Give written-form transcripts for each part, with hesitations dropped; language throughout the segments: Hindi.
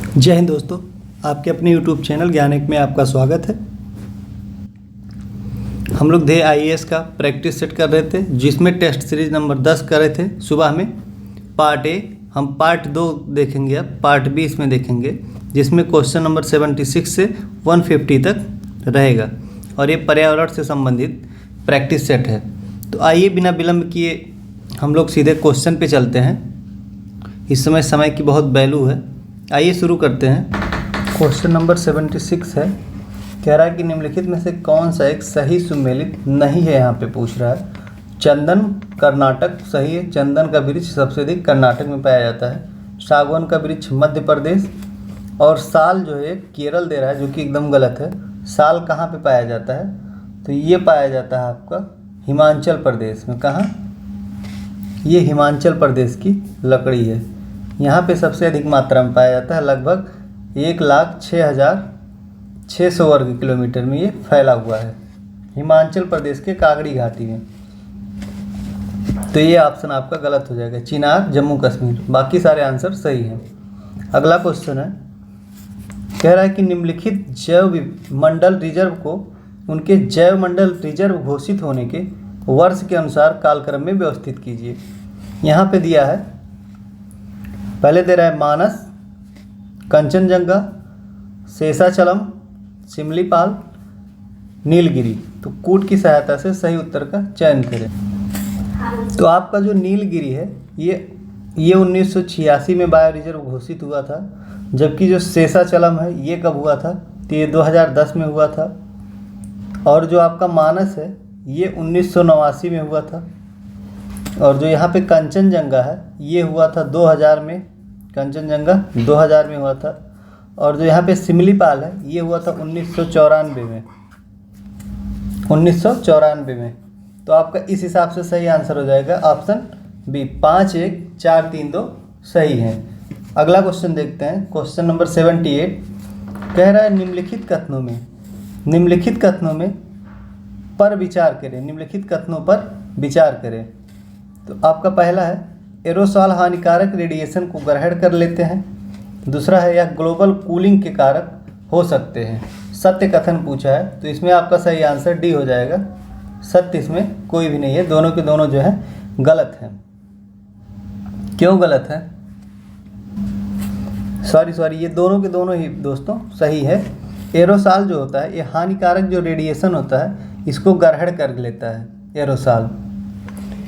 जय हिंद दोस्तों, आपके अपने YouTube चैनल ज्ञानिक में आपका स्वागत है। हम लोग ध्येय IAS का प्रैक्टिस सेट कर रहे थे, जिसमें टेस्ट सीरीज नंबर 10 कर रहे थे। सुबह में पार्ट ए, हम पार्ट 2 देखेंगे, अब पार्ट बी इसमें देखेंगे, जिसमें क्वेश्चन नंबर 76 से 150 तक रहेगा और ये पर्यावरण से संबंधित प्रैक्टिस सेट है। तो आइए बिना विलंब किए हम लोग सीधे क्वेश्चन पे चलते हैं। इस समय की बहुत वैल्यू है। आइए शुरू करते हैं। क्वेश्चन नंबर 76 है, कह रहा है कि निम्नलिखित में से कौन सा एक सही सुमेलित नहीं है। यहाँ पे पूछ रहा है। चंदन कर्नाटक सही है, चंदन का वृक्ष सबसे अधिक कर्नाटक में पाया जाता है। सागवान का वृक्ष मध्य प्रदेश, और साल जो है केरल दे रहा है, जो कि एकदम गलत है। साल कहाँ पे पाया जाता है, तो ये पाया जाता है आपका हिमाचल प्रदेश में। कहाँ? ये हिमाचल प्रदेश की लकड़ी है। यहाँ पे सबसे अधिक मात्रा में पाया जाता है, लगभग 1,06,600 वर्ग किलोमीटर में ये फैला हुआ है, हिमाचल प्रदेश के कागड़ी घाटी में। तो ये ऑप्शन आपका गलत हो जाएगा, चिनार जम्मू कश्मीर। बाकी सारे आंसर सही हैं। अगला क्वेश्चन है, कह रहा है कि निम्नलिखित जैव मंडल रिजर्व को उनके जैव मंडल रिजर्व घोषित होने के वर्ष के अनुसार कालक्रम में व्यवस्थित कीजिए। यहाँ पे दिया है, पहले दे रहा है मानस, कंचनजंगा, शेषाचलम, सिमलीपाल, नीलगिरी। तो कूट की सहायता से सही उत्तर का चयन करें। तो आपका जो नीलगिरी है ये 1986 में बायो रिजर्व घोषित हुआ था, जबकि जो शेषाचलम है ये कब हुआ था, तो ये 2010 में हुआ था। और जो आपका मानस है ये 1989 में हुआ था। और जो यहाँ पे कंचनजंगा है ये हुआ था 2000 में, कंचनजंगा 2000 में हुआ था। और जो यहाँ पे सिमलीपाल है ये हुआ था 1994 में, 1994 में। तो आपका इस हिसाब से सही आंसर हो जाएगा ऑप्शन बी, 5, 1, 4, 3, 2 सही है। अगला क्वेश्चन देखते हैं। क्वेश्चन नंबर 78 कह रहा है निम्नलिखित कथनों में पर विचार करें। निम्नलिखित कथनों पर विचार करें। तो आपका पहला है, एरोसॉल हानिकारक रेडिएशन को ग्रहण कर लेते हैं। दूसरा है, यह ग्लोबल कूलिंग के कारक हो सकते हैं। सत्य कथन पूछा है, तो इसमें आपका सही आंसर डी हो जाएगा। सत्य इसमें कोई भी नहीं है, दोनों के दोनों जो है गलत हैं। क्यों गलत है? सॉरी, ये दोनों के दोनों ही दोस्तों सही है। एरोसॉल जो होता है ये हानिकारक जो रेडिएशन होता है इसको ग्रहण कर लेता है। एरोसॉल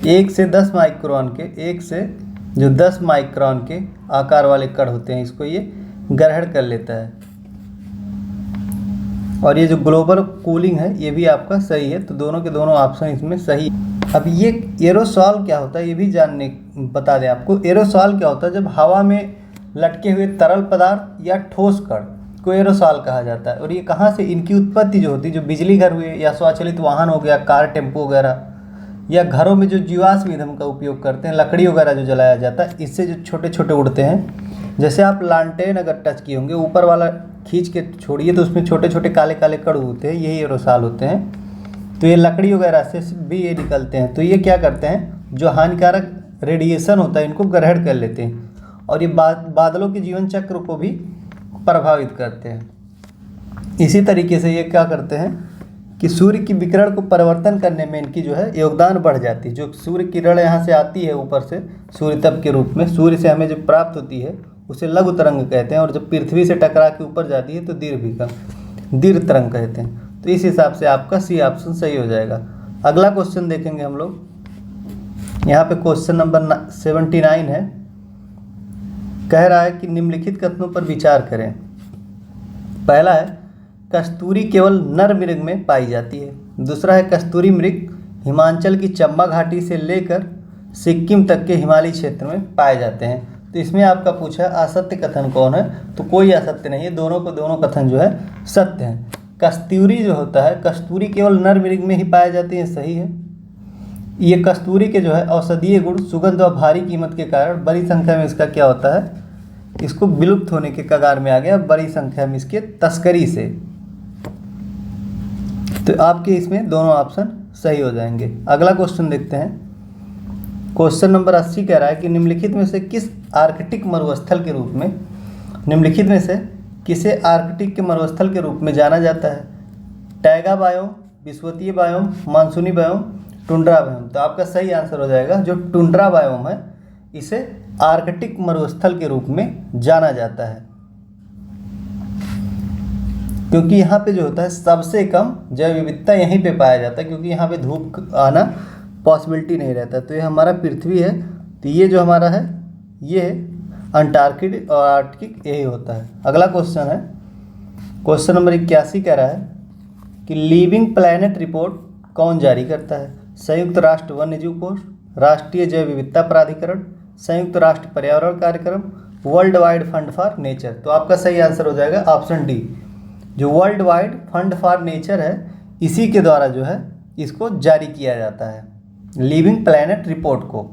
1 से 10 माइक्रोन के, 1 से जो 10 माइक्रोन के आकार वाले कण होते हैं इसको ये ग्रहण कर लेता है। और ये जो ग्लोबल कूलिंग है ये भी आपका सही है। तो दोनों के दोनों ऑप्शन इसमें सही। अब ये एरोसॉल क्या होता है ये भी बता दें आपको। एरोसॉल क्या होता है, जब हवा में लटके हुए तरल पदार्थ या ठोस कण को एरोसॉल कहा जाता है। और ये कहाँ से इनकी उत्पत्ति जो होती है, जो बिजली घर हुए या स्वचालित वाहन हो गया, कार, टेम्पो वगैरह, या घरों में जो जीवाश्म ईंधन का उपयोग करते हैं, लकड़ी वगैरह जो जलाया जाता है, इससे जो छोटे छोटे उड़ते हैं। जैसे आप लालटेन अगर टच किए होंगे, ऊपर वाला खींच के छोड़िए तो उसमें छोटे छोटे काले काले कण होते हैं, यही एरोसॉल होते हैं। तो ये लकड़ी वगैरह से भी ये निकलते हैं। तो ये क्या करते हैं, जो हानिकारक रेडिएशन होता है इनको ग्रहण कर लेते हैं और ये बादलों के जीवन चक्र को भी प्रभावित करते हैं। इसी तरीके से ये क्या करते हैं कि सूर्य की विकिरण को परिवर्तन करने में इनकी जो है योगदान बढ़ जाती है। जो सूर्य किरण यहाँ से आती है ऊपर से सूर्य तप के रूप में, सूर्य से हमें जो प्राप्त होती है उसे लघु तरंग कहते हैं। और जब पृथ्वी से टकरा के ऊपर जाती है तो दीर्घ तरंग कहते हैं। तो इस हिसाब से आपका सी ऑप्शन सही हो जाएगा। अगला क्वेश्चन देखेंगे हम लोग। यहाँ पे क्वेश्चन नंबर 79 है, कह रहा है कि निम्नलिखित कथनों पर विचार करें। पहला है, कस्तूरी केवल नर मृग में पाई जाती है। दूसरा है, कस्तूरी मृग हिमाचल की चंबा घाटी से लेकर सिक्किम तक के हिमालयी क्षेत्र में पाए जाते हैं। तो इसमें आपका पूछा असत्य कथन कौन है, तो कोई असत्य नहीं है, दोनों को दोनों कथन जो है सत्य हैं। कस्तूरी जो होता है, कस्तूरी केवल नर मृग में ही पाए जाते हैं, सही है। ये कस्तूरी के जो है औषधीय गुण, सुगंध और भारी कीमत के कारण बड़ी संख्या में इसका क्या होता है, इसको विलुप्त होने के कगार में आ गया, बड़ी संख्या में इसके तस्करी से। तो आपके इसमें दोनों ऑप्शन सही हो जाएंगे। अगला क्वेश्चन देखते हैं। क्वेश्चन नंबर 80 कह रहा है कि निम्नलिखित में से किस आर्कटिक मरुस्थल के रूप में निम्नलिखित में से किसे आर्कटिक के मरुस्थल के रूप में जाना जाता है? टैगा बायोम, विषुवतीय बायोम, मानसूनी बायोम, टुंड्रा बायोम। तो आपका सही आंसर हो जाएगा जो टुंड्रा बायोम है, इसे आर्कटिक मरुस्थल के रूप में जाना जाता है, क्योंकि यहाँ पे जो होता है सबसे कम जैव विविधता यहीं पे पाया जाता है, क्योंकि यहाँ पे धूप आना पॉसिबिलिटी नहीं रहता। तो ये हमारा पृथ्वी है, तो ये जो हमारा है ये है अंटार्कटिक और आर्कटिक, यही होता है। अगला क्वेश्चन है, क्वेश्चन नंबर 81 कह रहा है कि लिविंग प्लैनेट रिपोर्ट कौन जारी करता है? संयुक्त राष्ट्र वन्यजीव कोष, राष्ट्रीय जैव विविधता प्राधिकरण, संयुक्त राष्ट्र पर्यावरण कार्यक्रम, world wide fund for nature. तो आपका सही आंसर हो जाएगा ऑप्शन डी, जो world wide fund for nature है, इसी के द्वारा जो है इसको जारी किया जाता है, लिविंग प्लैनेट रिपोर्ट को।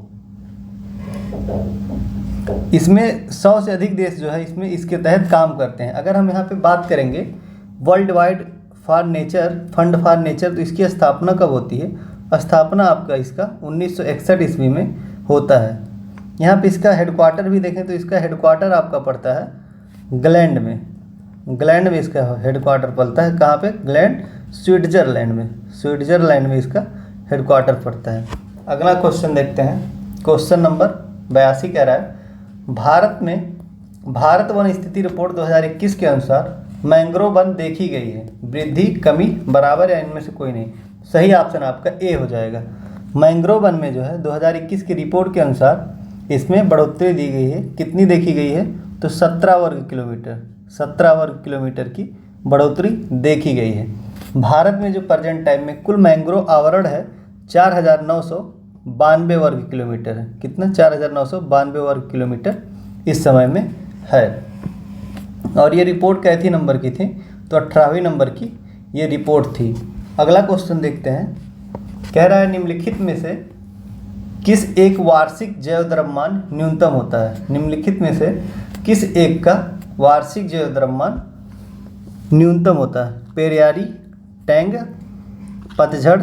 इसमें 100 से अधिक देश जो है इसमें इसके तहत काम करते हैं। अगर हम यहाँ पे बात करेंगे world wide for nature, fund for nature, तो इसकी स्थापना कब होती है? स्थापना आपका इसका 1961 ईस्वी में होता है। यहाँ पे इसका हेडक्वार्टर भी देखें तो इसका हेडक्वार्टर आपका पड़ता है ग्लैंड में, ग्लैंड में इसका हेडक्वार्टर पड़ता है। कहाँ पे? ग्लैंड, स्विट्जरलैंड में, स्विट्जरलैंड में इसका हेडक्वार्टर पड़ता है। अगला क्वेश्चन देखते हैं, क्वेश्चन नंबर 82 कह रहा है भारत में भारत वन स्थिति रिपोर्ट 2021 के अनुसार मैंग्रोव वन देखी गई है, वृद्धि, कमी, बराबर या इनमें से कोई नहीं। सही ऑप्शन आपका ए हो जाएगा। मैंग्रोव वन में जो है 2021 की रिपोर्ट के अनुसार इसमें बढ़ोतरी दी गई है। कितनी देखी गई है? तो 17 वर्ग किलोमीटर, 17 वर्ग किलोमीटर की बढ़ोतरी देखी गई है। भारत में जो प्रेजेंट टाइम में कुल मैंग्रोव आवरण है 4992 वर्ग किलोमीटर है। कितना? 4992 वर्ग किलोमीटर इस समय में है। और ये रिपोर्ट कैसी नंबर की थी? तो 18वीं नंबर की ये रिपोर्ट थी। अगला क्वेश्चन देखते हैं, कह रहा है निम्नलिखित में से किस एक वार्षिक जैव द्रव्यमान न्यूनतम होता है? निम्नलिखित में से किस एक का वार्षिक जैव द्रव्यमान न्यूनतम होता है? पेरियारी, टैंग, पतझड़,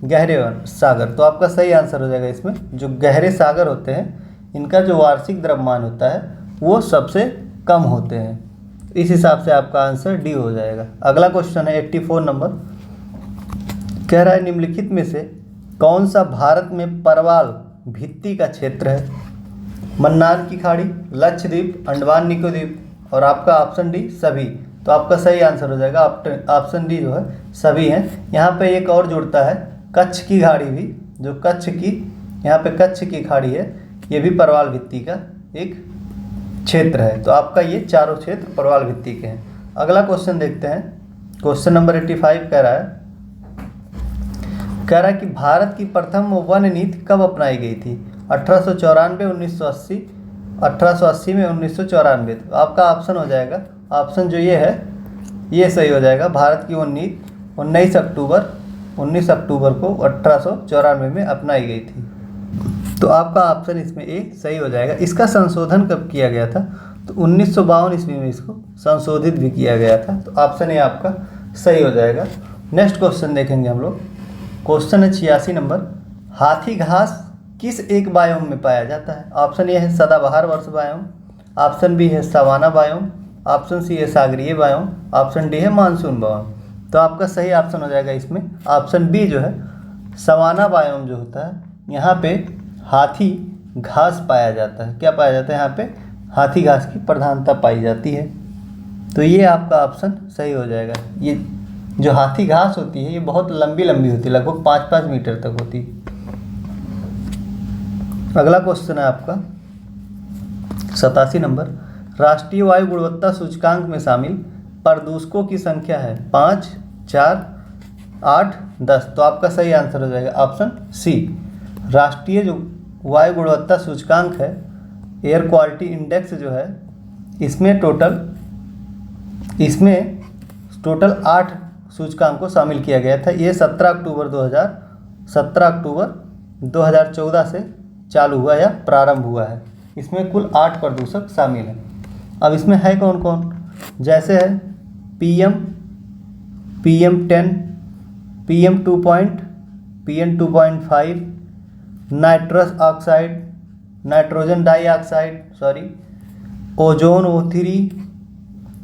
गहरे सागर। तो आपका सही आंसर हो जाएगा इसमें जो गहरे सागर होते हैं इनका जो वार्षिक द्रव्यमान होता है वो सबसे कम होते हैं। इस हिसाब से आपका आंसर डी हो जाएगा। अगला क्वेश्चन है 84 नंबर, कह रहा है निम्नलिखित में से कौन सा भारत में परवाल भित्ति का क्षेत्र है? मन्नार की खाड़ी, लक्षद्वीप, अंडमान निकोबार और आपका ऑप्शन डी सभी। तो आपका सही आंसर हो जाएगा ऑप्शन डी जो है सभी हैं। यहाँ पे एक और जुड़ता है कच्छ की खाड़ी भी, जो कच्छ की, यहाँ पे कच्छ की खाड़ी है, ये भी परवाल भित्ति का एक क्षेत्र है। तो आपका ये चारों क्षेत्र परवाल भित्ति के हैं। अगला क्वेश्चन देखते हैं, क्वेश्चन नंबर 85 कह रहा है कि भारत की प्रथम वन नीति कब अपनाई गई थी? 1894, 1980, 1880 में, 1994। तो आपका ऑप्शन हो जाएगा, ऑप्शन जो ये है ये सही हो जाएगा। भारत की वन नीति 19 अक्टूबर को 1894 में अपनाई गई थी। तो आपका ऑप्शन इसमें ए सही हो जाएगा। इसका संशोधन कब किया गया था? तो 1952 ईस्वी में इसको संशोधित भी किया गया था। तो ऑप्शन ए आपका सही हो जाएगा। नेक्स्ट क्वेश्चन देखेंगे हम लोग, क्वेश्चन है 86 नंबर, हाथी घास किस एक बायोम में पाया जाता है? ऑप्शन ए है सदाबहार वर्ष बायोम, ऑप्शन बी है सवाना बायोम, ऑप्शन सी है सागरीय बायोम, ऑप्शन डी है मानसून बायोम। तो आपका सही ऑप्शन हो जाएगा इसमें ऑप्शन बी जो है सवाना बायोम जो होता है, यहाँ पे हाथी घास पाया जाता है। क्या पाया जाता है? यहाँ पे हाथी घास की प्रधानता पाई जाती है। तो ये आपका ऑप्शन सही हो जाएगा। ये जो हाथी घास होती है ये बहुत लंबी लंबी होती है, लगभग 5-5 मीटर तक होती है। अगला क्वेश्चन है आपका 87 नंबर, राष्ट्रीय वायु गुणवत्ता सूचकांक में शामिल प्रदूषकों की संख्या है 5, 4, 8, 10। तो आपका सही आंसर हो जाएगा ऑप्शन सी। राष्ट्रीय जो वायु गुणवत्ता सूचकांक है, एयर क्वालिटी इंडेक्स जो है, इसमें टोटल 8 सूचकांक को शामिल किया गया था। ये 17 अक्टूबर 2014 से चालू हुआ या प्रारंभ हुआ है। इसमें कुल 8 प्रदूषक शामिल हैं। अब इसमें है कौन कौन? जैसे है PM 10, PM 2.5, nitrous oxide, nitrogen dioxide, ozone O3,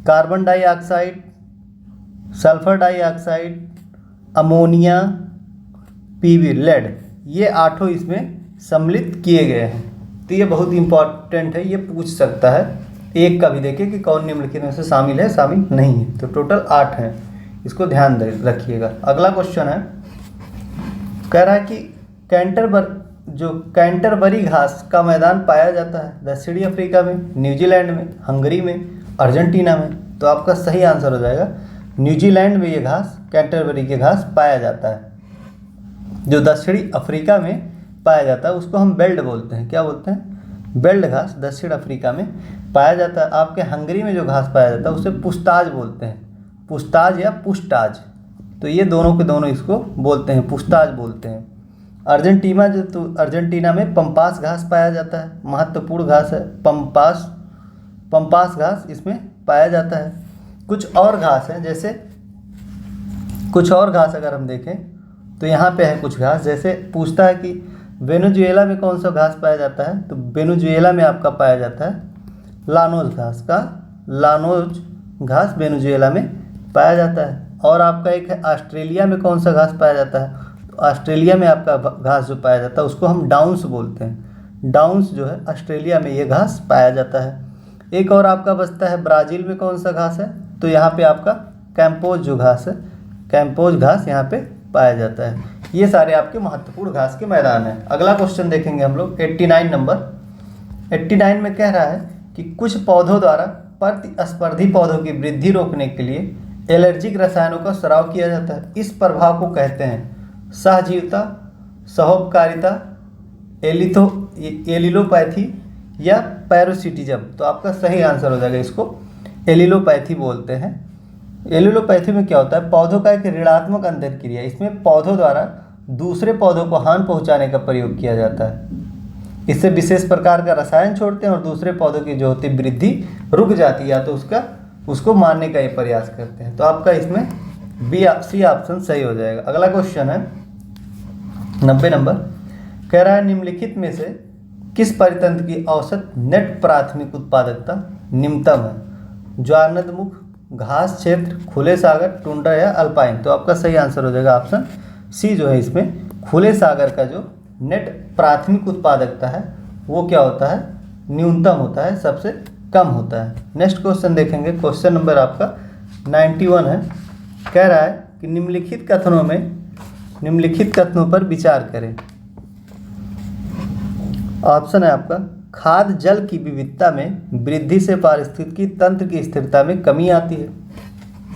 carbon dioxide, sulphur dioxide, ammonia, PV, lead, ये 8 इसमें सम्मिलित किए गए हैं। तो ये बहुत इंपॉर्टेंट है, ये पूछ सकता है एक का भी देखिए कि कौन निम्नलिखित में से शामिल है, शामिल नहीं है। तो टोटल 8 हैं, इसको ध्यान रखिएगा। अगला क्वेश्चन है, कह रहा है कि कैंटरबरी घास का मैदान पाया जाता है दक्षिणी अफ्रीका में, न्यूजीलैंड में, हंगरी में, अर्जेंटीना में। तो आपका सही आंसर हो जाएगा न्यूजीलैंड में ये घास, कैंटरबरी के घास पाया जाता है। जो दक्षिणी अफ्रीका में पाया जाता है उसको हम बेल्ट बोलते हैं। क्या बोलते हैं? बेल्ट घास दक्षिण अफ्रीका में पाया जाता है। आपके हंगरी में जो घास पाया जाता है उसे पुस्ताज बोलते हैं, पुस्ताज या पुष्टाज। तो ये दोनों के दोनों इसको बोलते हैं, पुस्ताज बोलते हैं। अर्जेंटीना में पंपास घास पाया जाता है, महत्वपूर्ण घास है पंपास घास इसमें पाया जाता है। कुछ और घास है, जैसे कुछ और घास अगर हम देखें तो यहाँ पे है कुछ घास, जैसे पूछता है कि वेनेजुएला में कौन सा घास पाया जाता है, तो वेनेजुएला में आपका पाया जाता है लानोज घास का, लानोज घास वेनेजुएला में पाया जाता है। और आपका एक है ऑस्ट्रेलिया में कौन सा घास पाया जाता है, तो ऑस्ट्रेलिया में आपका घास जो पाया जाता है उसको हम डाउन्स बोलते हैं। डाउन्स जो है ऑस्ट्रेलिया में ये घास पाया जाता है। एक और आपका बचता है ब्राज़ील में कौन सा घास है, तो यहाँ पे आपका कैंपोज जो घास है, कैंपोज घास यहाँ पे पाया जाता है। ये सारे आपके महत्वपूर्ण घास के मैदान हैं। अगला क्वेश्चन देखेंगे हम लोग 89 नंबर। 89 में कह रहा है कि कुछ पौधों द्वारा प्रतिस्पर्धी पौधों की वृद्धि रोकने के लिए एलर्जिक रसायनों का स्राव किया जाता है। इस प्रभाव को कहते हैं सहजीविता, सहोपकारिता, एलिलोपैथी या पैरोसिटिज्म। तो आपका सही आंसर हो जाएगा, इसको एलिलोपैथी बोलते हैं। एलिलोपैथी में क्या होता है, पौधों का एक ऋणात्मक अंतरक्रिया, इसमें पौधों द्वारा दूसरे पौधों को हानि पहुंचाने का प्रयोग किया जाता है। इससे विशेष प्रकार का रसायन छोड़ते हैं और दूसरे पौधों की जो होती वृद्धि रुक जाती है, या तो उसको मारने का ये प्रयास करते हैं। तो आपका इसमें सी ऑप्शन सही हो जाएगा। अगला क्वेश्चन है 90 नंबर। कह रहा है निम्नलिखित में से किस परितंत्र की औसत नेट प्राथमिक उत्पादकता निम्नतम है? ज्वारनदमुख, घास क्षेत्र, खुले सागर, टुंड्रा या अल्पाइन। तो आपका सही आंसर हो जाएगा ऑप्शन सी जो है, इसमें खुले सागर का जो नेट प्राथमिक उत्पादकता है वो क्या होता है, न्यूनतम होता है, सबसे कम होता है। नेक्स्ट क्वेश्चन देखेंगे, क्वेश्चन नंबर आपका 91 है। कह रहा है कि निम्नलिखित कथनों पर विचार करें। ऑप्शन है आपका खाद्य जल की विविधता में वृद्धि से पारिस्थितिकी तंत्र की स्थिरता में कमी आती है।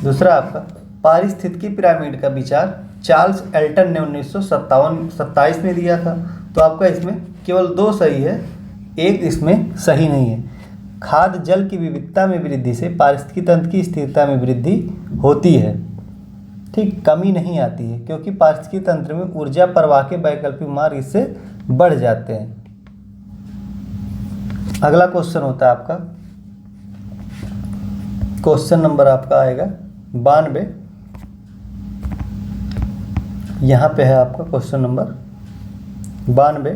दूसरा आपका पारिस्थितिकी पिरामिड का विचार चार्ल्स एल्टन ने 1927 में दिया था। तो आपका इसमें केवल 2 सही है, एक इसमें सही नहीं है। खाद्य जल की विविधता में वृद्धि से पारिस्थितिकी तंत्र की स्थिरता में वृद्धि होती है, ठीक, कमी नहीं आती है, क्योंकि पारिस्थितिकी तंत्र में ऊर्जा प्रवाह के वैकल्पिक मार्ग इससे बढ़ जाते हैं। अगला क्वेश्चन होता है आपका, क्वेश्चन नंबर आपका आएगा 92। यहाँ पे है आपका क्वेश्चन नंबर 92।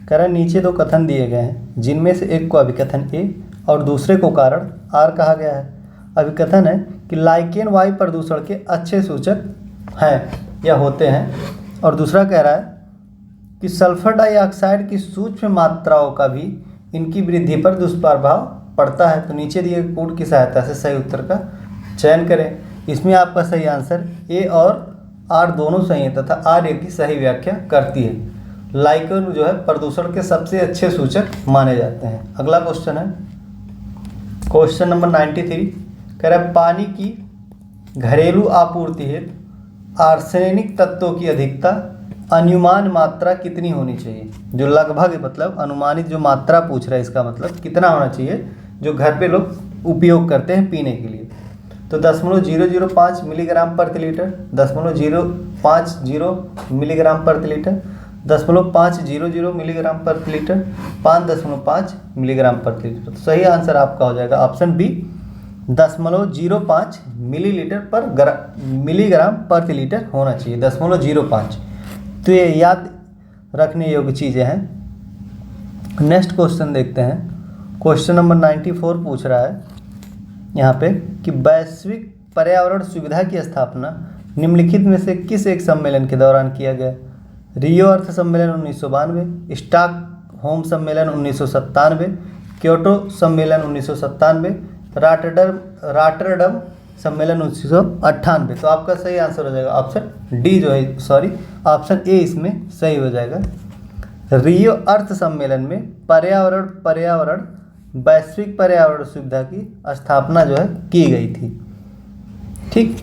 कह रहा है नीचे 2 कथन दिए गए हैं, जिनमें से एक को अभिकथन ए और दूसरे को कारण आर कहा गया है। अभिकथन है कि लाइकेन वायु प्रदूषण के अच्छे सूचक हैं या होते हैं, और दूसरा कह रहा है कि सल्फर डाइऑक्साइड की सूक्ष्म मात्राओं का भी इनकी वृद्धि पर दुष्प्रभाव पड़ता है। तो नीचे दिए गए कोड की सहायता से सही उत्तर का चयन करें। इसमें आपका सही आंसर ए और आर दोनों सही है तथा आर ए की सही व्याख्या करती है। लाइकेन जो है प्रदूषण के सबसे अच्छे सूचक माने जाते हैं। अगला क्वेश्चन है क्वेश्चन नंबर 93। कह रहा है पानी की घरेलू आपूर्ति हेतु आर्सेनिक तत्वों की अधिकता अनुमान मात्रा कितनी होनी चाहिए? जो लगभग मतलब अनुमानित जो मात्रा पूछ रहा है, इसका मतलब कितना होना चाहिए जो घर पे लोग उपयोग करते हैं पीने के लिए। तो 0.005 मिलीग्राम प्रति लीटर, 0.050 मिलीग्राम प्रति लीटर, 0.500 मिलीग्राम प्रति लीटर, 5.5 मिलीग्राम प्रति लीटर। तो सही आंसर आपका हो जाएगा ऑप्शन बी 0.05 मिलीग्राम प्रति लीटर होना चाहिए, 0.05। तो ये याद रखने योग्य चीज़ें हैं। नेक्स्ट क्वेश्चन देखते हैं, क्वेश्चन नंबर 94 पूछ रहा है यहाँ पे कि वैश्विक पर्यावरण सुविधा की स्थापना निम्नलिखित में से किस एक सम्मेलन के दौरान किया गया? रियो अर्थ सम्मेलन 1992, स्टॉकहोम सम्मेलन 1997, क्योटो सम्मेलन 1997, रॉटरडम सम्मेलन 1998। तो आपका सही आंसर हो जाएगा ऑप्शन डी जो है, सॉरी ऑप्शन ए इसमें सही हो जाएगा। रियो अर्थ सम्मेलन में पर्यावरण वैश्विक पर्यावरण सुविधा की स्थापना जो है की गई थी। ठीक,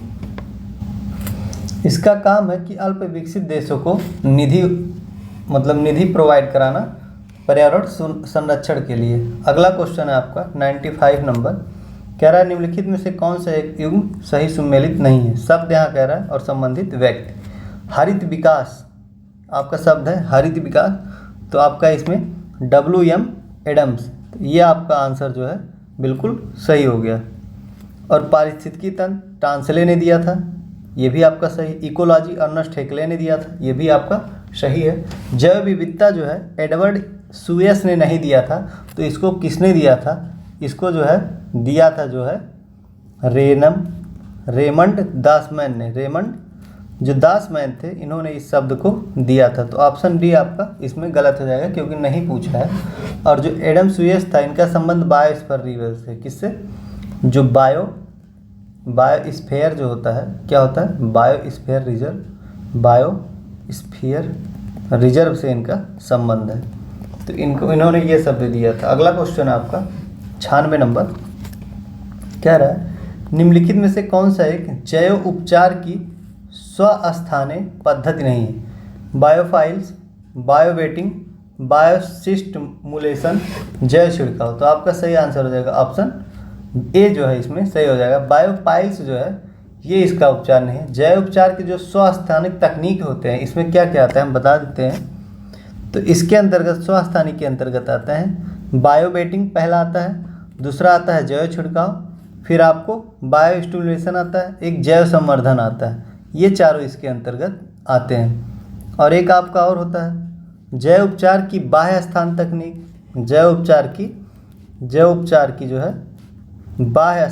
इसका काम है कि अल्प विकसित देशों को निधि प्रोवाइड कराना पर्यावरण संरक्षण के लिए। अगला क्वेश्चन है आपका 95 नंबर, कह रहा है निम्नलिखित में से कौन सा एक युग्म सही सुमेलित नहीं है? शब्द यहाँ कह रहा है और संबंधित व्यक्ति। हरित विकास आपका शब्द है हरित विकास, तो आपका इसमें WM एडम्स, ये आपका आंसर जो है बिल्कुल सही हो गया। और पारिस्थितिकी तंत्र टांसले ने दिया था, ये भी आपका सही। इकोलॉजी अर्नस्ट हेक्ले ने दिया था, ये भी आपका सही है। जैव विविधता जो है एडवर्ड सुएस ने नहीं दिया था, तो इसको किसने दिया था? इसको जो है दिया था जो है रेमंड दासमैन ने। रेमंड जो दासमैन थे, इन्होंने इस शब्द को दिया था। तो ऑप्शन डी आपका इसमें गलत हो जाएगा क्योंकि नहीं पूछा है। और जो एडम सुएस था, इनका संबंध बायोस्फीयर रीजन से, किससे? जो बायोस्फीयर जो होता है, क्या होता है? बायोस्फीयर रिजर्व से इनका संबंध है, तो इन्होंने ये शब्द दिया था। अगला क्वेश्चन है आपका 96 नंबर, कह रहा है निम्नलिखित में से कौन सा एक जैव उपचार की स्वस्थानीय पद्धति नहीं है? बायोफाइल्स, बायोवेटिंग, बायोसिस्टमुलेशन, जैव छिड़काव। तो आपका सही आंसर हो जाएगा ऑप्शन ए जो है इसमें सही हो जाएगा। बायोफाइल्स जो है ये इसका उपचार नहीं है। जैव उपचार के जो स्वस्थानिक तकनीक होते हैं, इसमें क्या क्या आता है हम बता देते हैं। तो इसके अंतर्गत स्वस्थानिक के अंतर्गत आता है बायोवेटिंग, पहला आता है, दूसरा आता है जैव छिड़काव, फिर आपको बायो स्टिमुलेशन आता है, एक जैव संवर्धन आता है। ये चारों इसके अंतर्गत आते हैं। और एक आपका और होता है जैव उपचार की बाह्य स्थान तकनीक। जैव उपचार की जो है बाह्य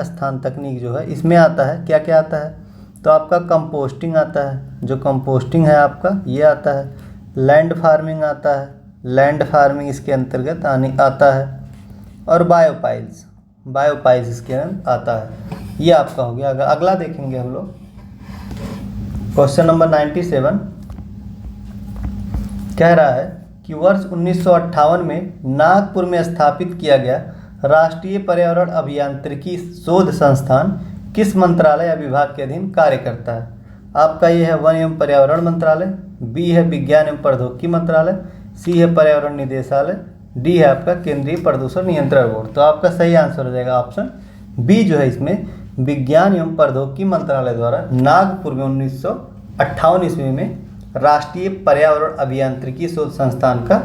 स्थान तकनीक जो है, इसमें आता है क्या क्या आता है? तो आपका कंपोस्टिंग आता है, जो कंपोस्टिंग है आपका ये आता है। लैंड फार्मिंग आता है, लैंड फार्मिंग इसके अंतर्गत आता है। और बायोपाइल्स इसके अंतर्गत आता है। ये आपका हो गया। अगला देखेंगे हम लोग क्वेश्चन नंबर 97, कह रहा है कि वर्ष 1958 में नागपुर में स्थापित किया गया राष्ट्रीय पर्यावरण अभियांत्रिकी शोध संस्थान किस मंत्रालय या विभाग के अधीन कार्य करता है? आपका ये है वन एवं पर्यावरण मंत्रालय, बी है विज्ञान एवं प्रौद्योगिकी मंत्रालय, सी है पर्यावरण निदेशालय, डी है आपका केंद्रीय प्रदूषण नियंत्रण बोर्ड। तो आपका सही आंसर हो जाएगा ऑप्शन बी जो है इसमें विज्ञान एवं प्रौद्योगिकी मंत्रालय द्वारा नागपुर में 1958 ईस्वी में राष्ट्रीय पर्यावरण अभियांत्रिकी शोध संस्थान का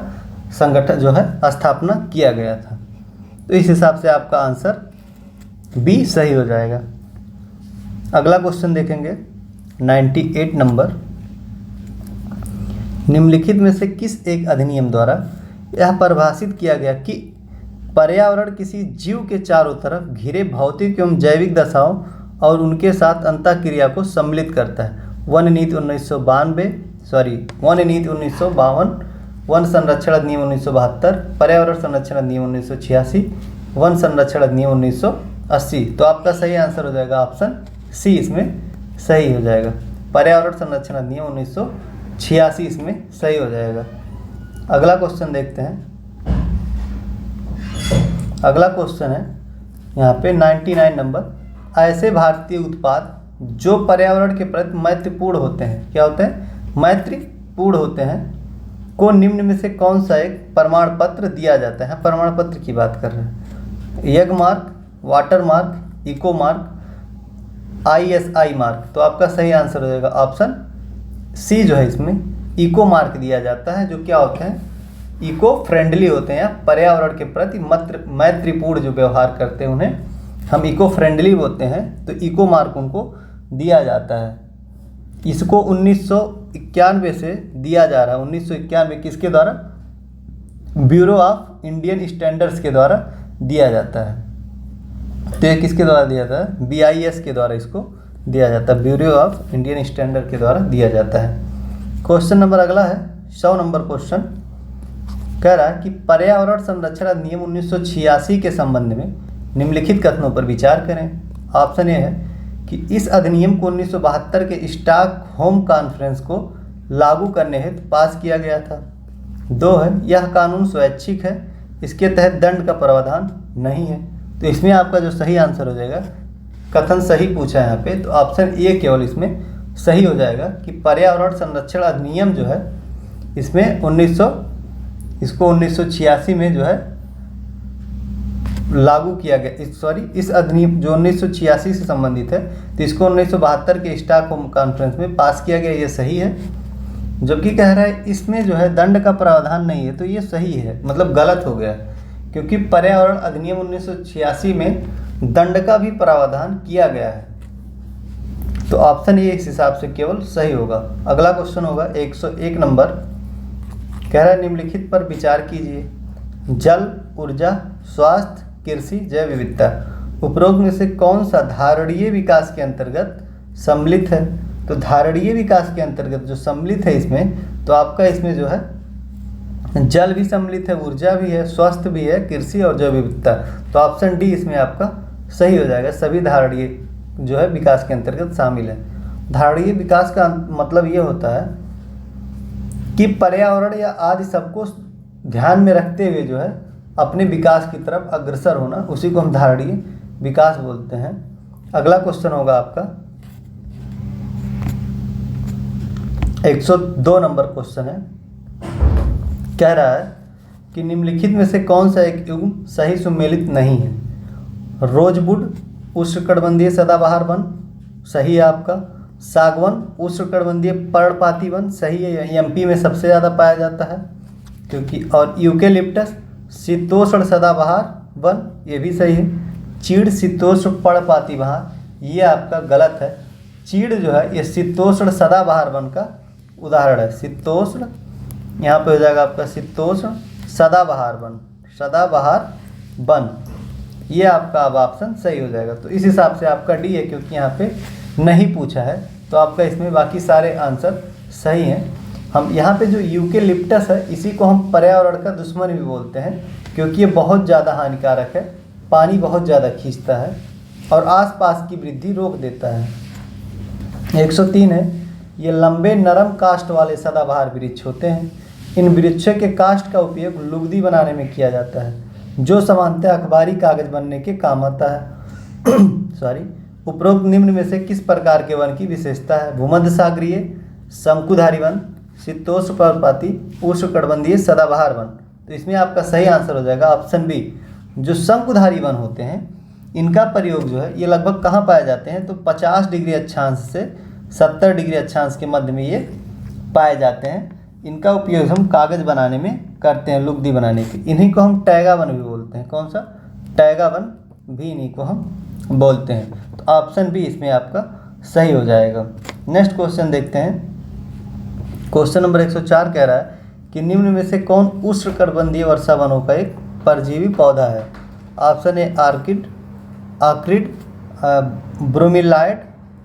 संगठन जो है स्थापना किया गया था। तो इस हिसाब से आपका आंसर बी सही हो जाएगा। अगला क्वेश्चन देखेंगे 98 नंबर, निम्नलिखित में से किस एक अधिनियम द्वारा यह परिभाषित किया गया कि पर्यावरण किसी जीव के चारों तरफ घिरे भौतिक एवं जैविक दशाओं और उनके साथ अंतःक्रिया को सम्मिलित करता है? वन नीति 1952, वन संरक्षण अधिनियम 1972, पर्यावरण संरक्षण अधिनियम 1986, वन संरक्षण अधिनियम 1980। तो आपका सही आंसर हो जाएगा ऑप्शन सी इसमें सही हो जाएगा। पर्यावरण संरक्षण अधिनियम 1986 इसमें सही हो जाएगा। अगला क्वेश्चन देखते हैं। अगला क्वेश्चन है यहाँ पे 99 नंबर, ऐसे भारतीय उत्पाद जो पर्यावरण के प्रति मैत्रीपूर्ण होते हैं, क्या होते हैं? मैत्रीपूर्ण होते हैं, को निम्न में से कौन सा एक प्रमाण पत्र दिया जाता है? प्रमाण पत्र की बात कर रहे हैं। Agmark, water mark, eco mark, ISI mark. तो आपका सही आंसर हो जाएगा ऑप्शन सी जो है इसमें इको मार्क दिया जाता है, जो क्या होते हैं? इको फ्रेंडली होते हैं, पर्यावरण के प्रति मैत्रीपूर्ण जो व्यवहार करते हैं उन्हें हम इको फ्रेंडली बोलते हैं। तो इको मार्क उनको दिया जाता है। इसको 1991 से दिया जा रहा है। 1991 किसके द्वारा? ब्यूरो ऑफ इंडियन स्टैंडर्ड्स के द्वारा दिया जाता है। तो ये किसके द्वारा दिया जाता है? BIS के द्वारा इसको दिया जाता है, ब्यूरो ऑफ इंडियन स्टैंडर्ड के द्वारा दिया जाता है। क्वेश्चन नंबर अगला है 100 नंबर क्वेश्चन। कह रहा है कि पर्यावरण संरक्षण अधिनियम 1986 के संबंध में निम्नलिखित कथनों पर विचार करें। ऑप्शन ए है कि इस अधिनियम को 1972 के स्टॉकहोम कॉन्फ्रेंस को लागू करने हेतु पास किया गया था। 2 है यह कानून स्वैच्छिक है, इसके तहत दंड का प्रावधान नहीं है। तो इसमें आपका जो सही आंसर हो जाएगा, कथन सही पूछा है यहाँ पे, तो ऑप्शन ए केवल इसमें सही हो जाएगा कि पर्यावरण संरक्षण अधिनियम जो है इसमें 1986 में जो है लागू किया गया। इस अधिनियम जो 1986 से संबंधित है, तो इसको 1972 के स्टॉकहोम कॉन्फ्रेंस में पास किया गया, ये सही है। जबकि कह रहा है इसमें जो है दंड का प्रावधान नहीं है, तो ये सही है, मतलब गलत हो गया, क्योंकि पर्यावरण अधिनियम 1986 में दंड का भी प्रावधान किया गया है। तो ऑप्शन ए इस हिसाब से केवल सही होगा। अगला क्वेश्चन होगा 101 नंबर। कह रहा है निम्नलिखित पर विचार कीजिए। जल, ऊर्जा, स्वास्थ्य, कृषि, जैव विविधता उपरोक्त में से कौन सा धारणीय विकास के अंतर्गत सम्मिलित है? तो धारणीय विकास के अंतर्गत जो सम्मिलित है इसमें, तो आपका इसमें जो है जल भी सम्मिलित है, ऊर्जा भी है, स्वास्थ्य भी है, कृषि और जैव विविधता। तो ऑप्शन डी इसमें आपका सही हो जाएगा। सभी धारणीय जो है विकास के अंतर्गत शामिल है। धारणीय विकास का मतलब ये होता है कि पर्यावरण या आदि सबको ध्यान में रखते हुए जो है अपने विकास की तरफ अग्रसर होना, उसी को हम धारणीय विकास बोलते हैं। अगला क्वेश्चन होगा आपका 102 नंबर क्वेश्चन है। कह रहा है कि निम्नलिखित में से कौन सा एक युग्म सही सुमेलित नहीं है? रोजवुड उष्णकटिबंधीय सदाबहार वन सही है आपका। सागवन उष्णकटिबंधीय पर्णपाती वन सही है, एमपी में सबसे ज़्यादा पाया जाता है क्योंकि। और यूकेलिप्टस शीतोष्ण सदाबहार वन ये भी सही है। चीड़ शीतोष्ण पर्णपाती बहार ये आपका गलत है। चीड़ जो है ये शीतोष्ण सदाबहार वन का उदाहरण है। शीतोष्ण यहाँ पे हो जाएगा आपका शीतोष्ण सदाबहार वन, सदाबहार वन, ये आपका अब ऑप्शन सही हो जाएगा। तो इस हिसाब से आपका डी है, क्योंकि यहाँ पे नहीं पूछा है, तो आपका इसमें बाकी सारे आंसर सही हैं। हम यहाँ पे जो यूकेलिप्टस है इसी को हम पर्यावरण का दुश्मन भी बोलते हैं, क्योंकि ये बहुत ज़्यादा हानिकारक है, पानी बहुत ज़्यादा खींचता है और आसपास की वृद्धि रोक देता है। 103 है, ये लंबे नरम काष्ठ वाले सदाबहार वृक्ष होते हैं। इन वृक्षों के काष्ठ का उपयोग लुगदी बनाने में किया जाता है, जो सामान्यतः अखबारी कागज बनने के काम आता है। उपरोक्त निम्न में से किस प्रकार के वन की विशेषता है? भूमध्य सागरीय, शंकुधारी वन, शीतोष्ण पर्णपाती, उष्णकटिबंधीय सदाबहार वन। तो इसमें आपका सही आंसर हो जाएगा ऑप्शन बी। जो शंकुधारी वन होते हैं इनका प्रयोग जो है ये लगभग कहाँ पाए जाते हैं? तो 50 डिग्री अक्षांश से 70 डिग्री अक्षांश के मध्य में ये पाए जाते हैं। इनका उपयोग हम कागज़ बनाने में करते हैं, लुगदी बनाने की। इन्हीं को हम टैगा वन भी बोलते हैं। कौन सा? टैगा वन भी इन्हीं को हम बोलते हैं। तो ऑप्शन बी इसमें आपका सही हो जाएगा। नेक्स्ट क्वेश्चन देखते हैं। क्वेश्चन नंबर 104 कह रहा है कि निम्न में से कौन उष्णकटिबंधीय वर्षा वनों का एक परजीवी पौधा है? ऑप्शन ए आर्किड, आक्रिड, ब्रोमीलाइड,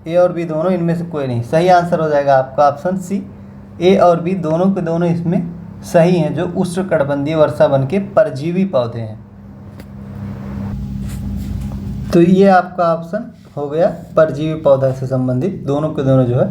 ए और बी दोनों, इनमें से कोई नहीं। सही आंसर हो जाएगा आपका ऑप्शन सी, ए और बी दोनों के दोनों इसमें सही हैं, जो उष्णकटिबंधीय वर्षा वन के परजीवी पौधे हैं। तो ये आपका ऑप्शन हो गया परजीवी पौधा से संबंधित। दोनों के दोनों जो है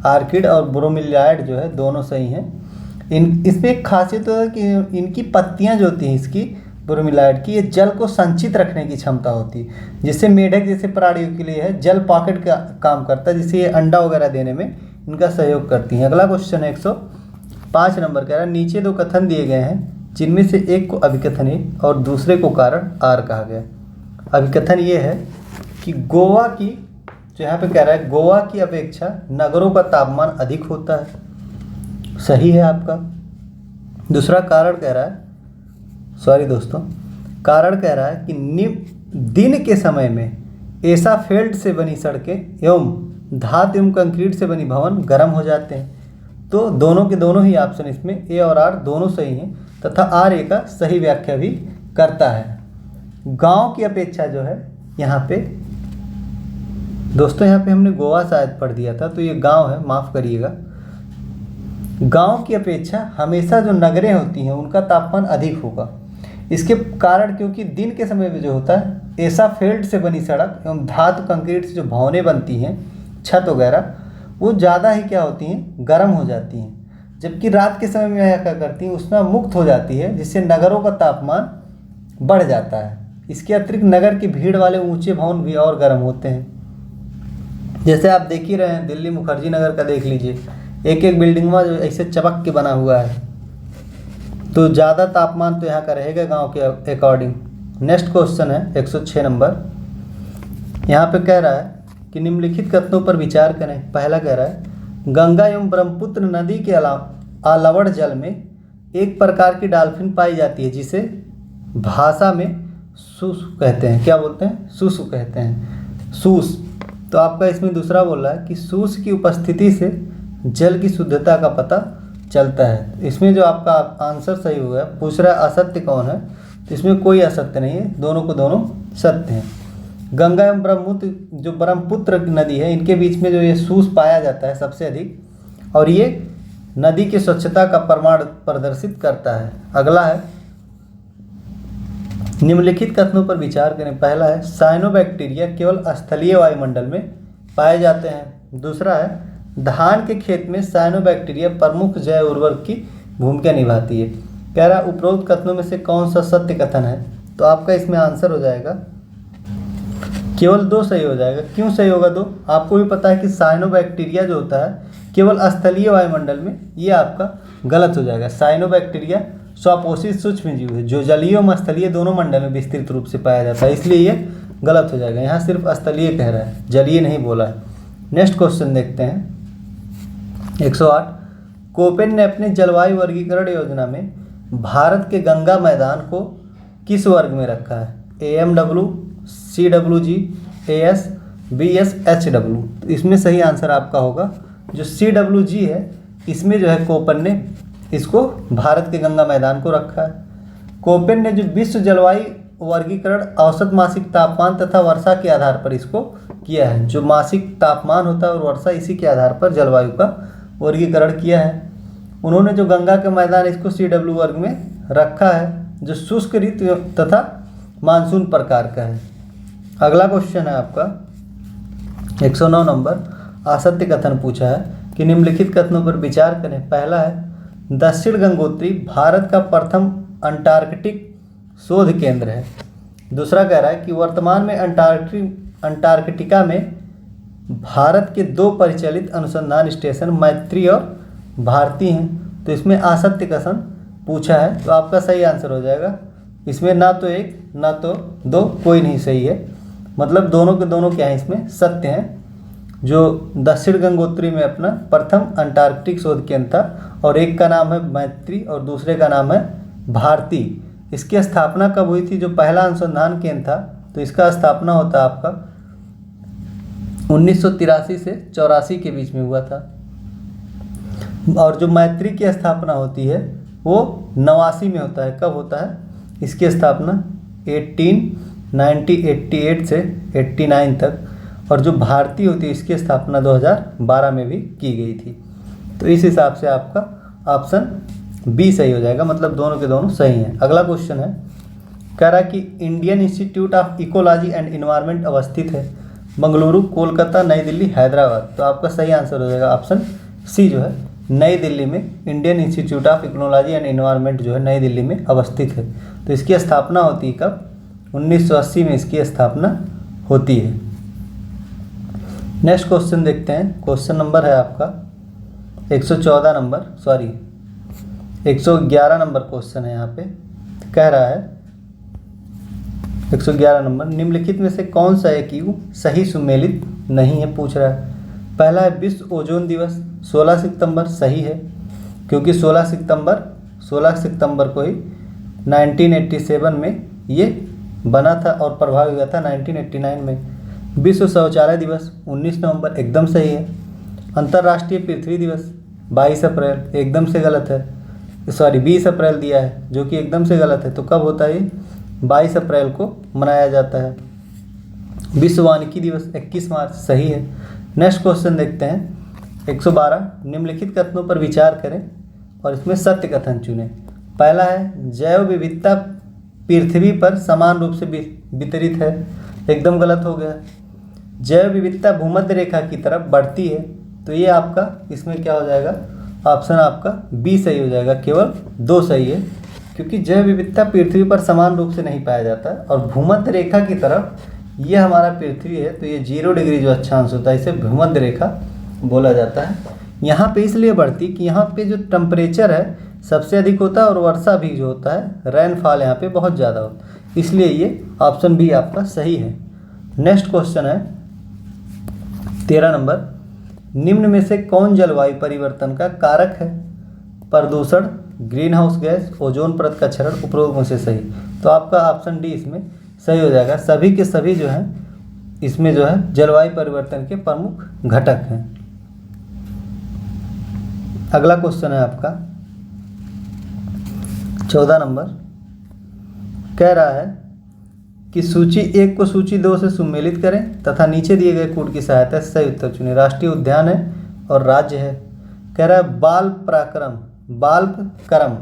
आर्किड और ब्रोमीलाइड जो है दोनों सही हैं। इसमें एक खासियत है कि इनकी पत्तियां जो होती हैं इसकी ब्रोमीलाइड की, ये जल को संचित रखने की क्षमता होती है, जिससे मेढक जैसे प्राणियों के लिए है जल पॉकेट का काम करता है, जिससे ये अंडा वगैरह देने में इनका सहयोग करती हैं। अगला क्वेश्चन है 105 नंबर कह रहा है नीचे 2 कथन दिए गए हैं, जिनमें से एक को अभिकथन ए और दूसरे को कारण आर कहा गया। अभिकथन ये है कि गोवा की, जो यहाँ पे कह रहा है गोवा की अपेक्षा नगरों का तापमान अधिक होता है। सही है आपका। दूसरा कारण कह रहा है, कारण कह रहा है कि दिन के समय में एसाफेल्ट से बनी सड़कें एवं धातु एवं कंक्रीट से बनी भवन गर्म हो जाते हैं। तो दोनों के दोनों ही ऑप्शन इसमें ए और आर दोनों सही हैं। तथा आर्य का सही व्याख्या भी करता है। गांव की अपेक्षा जो है यहाँ पे दोस्तों, यहाँ पे हमने गोवा शायद पढ़ दिया था, तो ये गांव है, माफ़ करिएगा। गांव की अपेक्षा हमेशा जो नगरें होती हैं उनका तापमान अधिक होगा। इसके कारण क्योंकि दिन के समय में जो होता है ऐसा फेल्ट से बनी सड़क एवं धातु कंक्रीट से जो भवनें बनती हैं, छत वगैरह, वो ज़्यादा ही क्या होती हैं, गर्म हो जाती हैं। जबकि रात के समय में यह क्या करती हैं, उष्मा मुक्त हो जाती है, जिससे नगरों का तापमान बढ़ जाता है। इसके अतिरिक्त नगर की भीड़ वाले ऊंचे भवन भी और गर्म होते हैं। जैसे आप देख ही रहे हैं, दिल्ली मुखर्जी नगर का देख लीजिए, एक एक बिल्डिंग में जो ऐसे चमक के बना हुआ है, तो ज़्यादा तापमान तो यहाँ का रहेगा गांव के अकॉर्डिंग। नेक्स्ट क्वेश्चन है 106 नंबर। यहाँ पे कह रहा है कि निम्नलिखित कथनों पर विचार करें। पहला कह रहा है गंगा एवं ब्रह्मपुत्र नदी के अलावड़ जल में एक प्रकार की डॉल्फिन पाई जाती है जिसे भाषा में सूस कहते हैं। क्या बोलते हैं? सूसु कहते हैं, सूस। तो आपका इसमें दूसरा बोल रहा है कि सूस की उपस्थिति से जल की शुद्धता का पता चलता है। इसमें जो आपका आंसर सही हुआ है, पूछ रहा है असत्य कौन है, तो इसमें कोई असत्य नहीं है, दोनों को दोनों सत्य हैं। गंगा एवं जो ब्रह्मपुत्र नदी है, इनके बीच में जो ये सूस पाया जाता है सबसे अधिक, और ये नदी की स्वच्छता का प्रमाण प्रदर्शित करता है। अगला है निम्नलिखित कथनों पर विचार करें। पहला है साइनोबैक्टीरिया केवल स्थलीय वायुमंडल में पाए जाते हैं। दूसरा है धान के खेत में साइनोबैक्टीरिया प्रमुख जैव उर्वरक की भूमिका निभाती है। कह रहा उपरोक्त कथनों में से कौन सा सत्य कथन है, तो आपका इसमें आंसर हो जाएगा केवल 2 सही हो जाएगा। क्यों सही होगा 2? आपको भी पता है कि साइनोबैक्टीरिया जो होता है केवल स्थलीय वायुमंडल में, ये आपका गलत हो जाएगा। साइनोबैक्टीरिया स्वपोषित सूक्ष्म जीव है जो जलीय और स्थलीय दोनों मंडल में विस्तृत रूप से पाया जाता है, इसलिए ये गलत हो जाएगा। यहाँ सिर्फ स्थलीय कह रहा है, जलीय नहीं बोला है। नेक्स्ट क्वेश्चन देखते हैं 108। कोपेन ने अपने जलवायु वर्गीकरण योजना में भारत के गंगा मैदान को किस वर्ग में रखा है? AMW, CWG, AS, BS, HW। तो इसमें सही आंसर आपका होगा जो CWG है, इसमें जो है कोपेन ने इसको भारत के गंगा मैदान को रखा है। कोपेन ने जो विश्व जलवायु वर्गीकरण औसत मासिक तापमान तथा वर्षा के आधार पर इसको किया है। जो मासिक तापमान होता है और वर्षा, इसी के आधार पर जलवायु का वर्गीकरण किया है। उन्होंने जो गंगा के मैदान इसको CW वर्ग में रखा है, जो शुष्क ऋतु तथा मानसून प्रकार का है। अगला क्वेश्चन है आपका 109 नंबर। असत्य कथन पूछा है कि निम्नलिखित कथनों पर विचार करें। पहला है दक्षिण गंगोत्री भारत का प्रथम अंटार्कटिक शोध केंद्र है। दूसरा कह रहा है कि वर्तमान में अंटार्कटिका में भारत के 2 परिचालित अनुसंधान स्टेशन मैत्री और भारती हैं। तो इसमें असत्य कथन पूछा है, तो आपका सही आंसर हो जाएगा। इसमें ना तो 1 ना तो 2, कोई नहीं सही है। मतलब दोनों के दोनों क्या हैं, इसमें सत्य हैं। जो दक्षिण गंगोत्री में अपना प्रथम अंटार्कटिक शोध केंद्र था, और एक का नाम है मैत्री और दूसरे का नाम है भारती। इसकी स्थापना कब हुई थी? जो पहला अनुसंधान केंद्र था, तो इसका स्थापना होता है आपका 1983 से 84 के बीच में हुआ था। और जो मैत्री की स्थापना होती है वो 89 में होता है। कब होता है इसकी स्थापना? 1888 से 89 तक। और जो भारती होती है इसकी स्थापना 2012 में भी की गई थी। तो इस हिसाब से आपका ऑप्शन बी सही हो जाएगा, मतलब दोनों के दोनों सही हैं। अगला क्वेश्चन है, कह रहा है कि Indian institute of ecology and environment अवस्थित है बेंगलुरु, कोलकाता, नई दिल्ली, हैदराबाद। तो आपका सही आंसर हो जाएगा ऑप्शन सी जो है नई दिल्ली में। Indian institute of ecology and environment जो है नई दिल्ली में अवस्थित है। तो इसकी स्थापना होती है कब? 1980 में इसकी स्थापना होती है। नेक्स्ट क्वेश्चन देखते हैं। क्वेश्चन नंबर है आपका 111 नंबर क्वेश्चन है। यहाँ पे कह रहा है 111 नंबर, निम्नलिखित में से कौन सा एक यू सही सुमेलित नहीं है, पूछ रहा है। पहला है विश्व ओजोन दिवस 16 सितंबर, सही है, क्योंकि 16 सितंबर को ही 1987 में ये बना था और प्रभावी हुआ था 1989 में। विश्व शौचालय दिवस 19 नवंबर, एकदम सही है। अंतर्राष्ट्रीय पृथ्वी दिवस 22 अप्रैल, एकदम से गलत है। सॉरी 20 अप्रैल दिया है, जो कि एकदम से गलत है। तो कब होता है ये? 22 अप्रैल को मनाया जाता है। विश्व वानिकी दिवस 21 मार्च, सही है। नेक्स्ट क्वेश्चन देखते हैं 112। निम्नलिखित कथनों पर विचार करें और इसमें सत्य कथन चुनें। पहला है जैव विविधता पृथ्वी पर समान रूप से वितरित है, एकदम गलत हो गया। जैव विविधता भूमध्य रेखा की तरफ बढ़ती है, तो ये आपका इसमें क्या हो जाएगा? ऑप्शन आपका बी सही हो जाएगा। केवल 2 सही है, क्योंकि जैव विविधता पृथ्वी पर समान रूप से नहीं पाया जाता है। और भूमध्य रेखा की तरफ ये हमारा पृथ्वी है, तो ये 0 डिग्री जो अक्षांश होता है इसे भूमध्य रेखा बोला जाता है। यहाँ पे इसलिए बढ़ती कि यहाँ पे जो टेम्परेचर है सबसे अधिक होता है और वर्षा भी जो होता है, रेनफॉल यहाँ पे बहुत ज़्यादा होता है, इसलिए ये ऑप्शन बी आपका सही है। नेक्स्ट क्वेश्चन है 13 नंबर। निम्न में से कौन जलवायु परिवर्तन का कारक है? प्रदूषण, ग्रीन हाउस गैस, ओजोन परत का क्षरण, उपरोक्त में से सही। तो आपका ऑप्शन डी इसमें सही हो जाएगा। सभी के सभी जो हैं इसमें जो है जलवायु परिवर्तन के प्रमुख घटक हैं। अगला क्वेश्चन है आपका 14 नंबर। कह रहा है कि सूची 1 को सूची 2 से सुमेलित करें तथा नीचे दिए गए कोड की सहायता से सही उत्तर चुनें। राष्ट्रीय उद्यान है और राज्य है। कह रहा है बाल्पक्रम,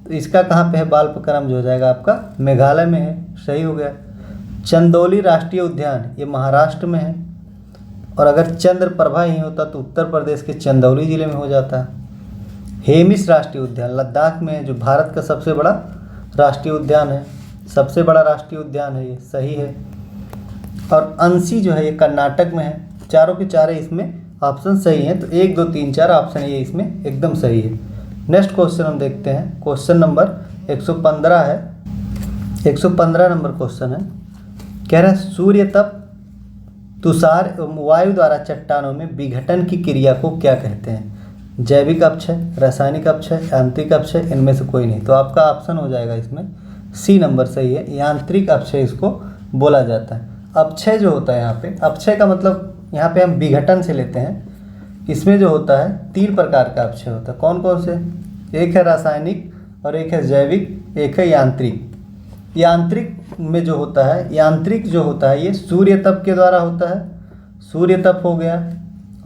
तो इसका कहाँ पे है? बाल्पक्रम जो हो जाएगा आपका मेघालय में है, सही हो गया। चंदौली राष्ट्रीय उद्यान ये महाराष्ट्र में है, और अगर चंद्रप्रभा ही होता तो उत्तर प्रदेश के चंदौली जिले में हो जाता। हेमिस राष्ट्रीय उद्यान लद्दाख में है, जो भारत का सबसे बड़ा राष्ट्रीय उद्यान है, सबसे बड़ा राष्ट्रीय उद्यान है ये, सही है। और अंसी जो है ये कर्नाटक में है। चारों के चारे इसमें ऑप्शन सही हैं, तो 1 2 3 4 ऑप्शन ये इसमें एकदम सही है। नेक्स्ट क्वेश्चन हम देखते हैं, क्वेश्चन नंबर 115 है। 115 नंबर क्वेश्चन है। कह रहा है सूर्य तप, तुषार एवं वायु द्वारा चट्टानों में विघटन की क्रिया को क्या कहते हैं? जैविक अपक्षय, रासायनिक अपक्षय, यांत्रिक अपक्षय, इनमें से कोई नहीं। तो आपका ऑप्शन हो जाएगा इसमें सी नंबर सही है। यांत्रिक अपक्षय इसको बोला जाता है। अपक्षय जो होता है यहाँ पे, अपक्षय का मतलब यहाँ पे हम विघटन से लेते हैं। इसमें जो होता है 3 प्रकार का अपक्षय होता है। कौन कौन से? एक है रासायनिक और एक है जैविक, एक है यांत्रिक। यांत्रिक में जो होता है, यांत्रिक जो होता है ये सूर्य तप के द्वारा होता है। सूर्य तप हो गया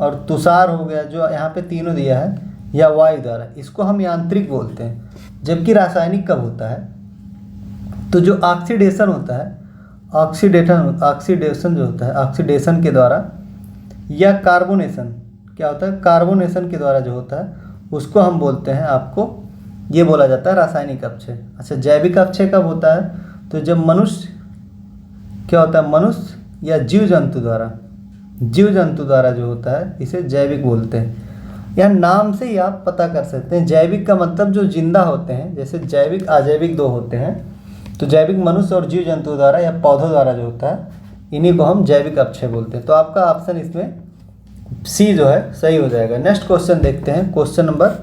और तुषार हो गया, जो यहाँ पे तीनों दिया है, या वायु द्वारा, इसको हम यांत्रिक बोलते हैं। जबकि रासायनिक कब होता है? तो जो ऑक्सीडेशन होता है, ऑक्सीडेशन जो होता है, ऑक्सीडेशन के द्वारा, या कार्बोनेशन, क्या होता है? कार्बोनेशन के द्वारा जो होता है उसको हम बोलते हैं, आपको ये बोला जाता है रासायनिक अपक्षय। अच्छा, जैविक अपक्षय कब होता है? तो जब मनुष्य, क्या होता है, मनुष्य या जीव जंतु द्वारा जो होता है इसे जैविक बोलते हैं। या नाम से ही आप पता कर सकते हैं। जैविक का मतलब जो जिंदा होते हैं, जैसे जैविक अजैविक 2 होते हैं, तो जैविक मनुष्य और जीव जंतु द्वारा या पौधों द्वारा जो होता है, इन्हीं को हम जैविक अपक्षय बोलते हैं। तो आपका ऑप्शन इसमें सी जो है सही हो जाएगा। नेक्स्ट क्वेश्चन देखते हैं, क्वेश्चन नंबर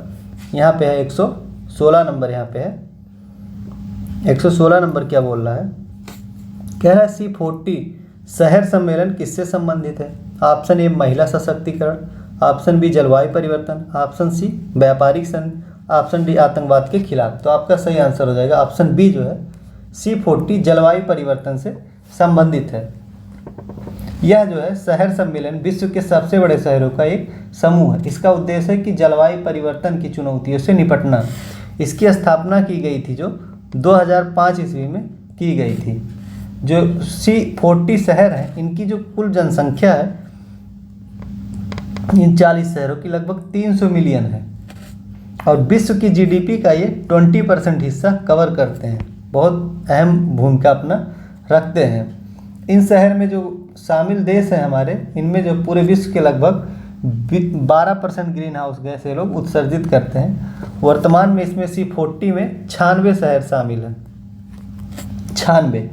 यहाँ पे है 116 नंबर, यहाँ पे है 116 नंबर। क्या बोल रहा है? कह रहा है C40 शहर सम्मेलन किससे संबंधित है? ऑप्शन ए महिला सशक्तिकरण, ऑप्शन बी जलवायु परिवर्तन, ऑप्शन सी व्यापारिक संघ, ऑप्शन डी आतंकवाद के खिलाफ। तो आपका सही आंसर हो जाएगा ऑप्शन बी जो है C40 जलवायु परिवर्तन से संबंधित है। यह जो है शहर सम्मेलन विश्व के सबसे बड़े शहरों का एक समूह है। इसका उद्देश्य है कि जलवायु परिवर्तन की चुनौतियों से निपटना। इसकी स्थापना की गई थी जो 2005 ईस्वी में की गई थी। जो C40 शहर हैं, इनकी जो कुल जनसंख्या है इन 40 शहरों की लगभग 300 मिलियन है, और विश्व की GDP का ये 20% हिस्सा कवर करते हैं। बहुत अहम भूमिका अपना रखते हैं। इन शहर में जो शामिल देश हैं हमारे, इनमें जो पूरे विश्व के लगभग 12% ग्रीन हाउस गैस ये लोग उत्सर्जित करते हैं। वर्तमान में इसमें C40 में 96 शहर शामिल हैं। 96।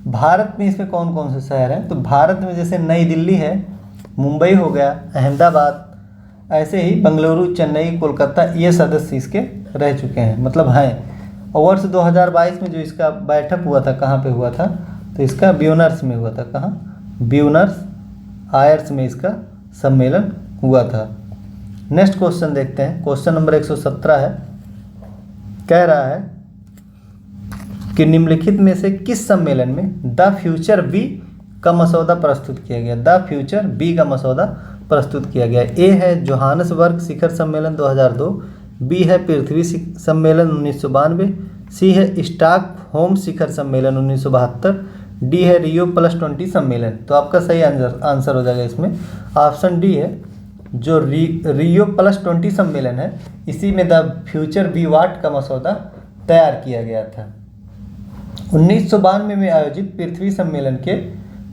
भारत में इसमें कौन कौन से शहर हैं? तो भारत में जैसे नई दिल्ली है, मुंबई हो गया, अहमदाबाद, ऐसे ही बेंगलुरु, चेन्नई, कोलकाता, ये सदस्य इसके रह चुके हैं, मतलब हैं। और वर्ष 2022 में जो इसका बैठक हुआ था, कहाँ पे हुआ था? तो इसका ब्यूनस में हुआ था। कहाँ? ब्यूनस आयर्स में इसका सम्मेलन हुआ था। नेक्स्ट क्वेश्चन देखते हैं, क्वेश्चन नंबर 117 है। कह रहा है कि निम्नलिखित में से किस सम्मेलन में द फ्यूचर बी का मसौदा प्रस्तुत किया गया। द फ्यूचर बी का मसौदा प्रस्तुत किया गया। ए है जोहान्सबर्ग शिखर सम्मेलन 2002, बी है पृथ्वी सम्मेलन 1992, सी है स्टॉकहोम शिखर सम्मेलन 1972, डी है रियो +20 सम्मेलन। तो आपका सही आंसर हो जाएगा इसमें ऑप्शन डी है, जो रियो +20 सम्मेलन है, इसी में द फ्यूचर बी वाट का मसौदा तैयार किया गया था। 1992 में आयोजित पृथ्वी सम्मेलन के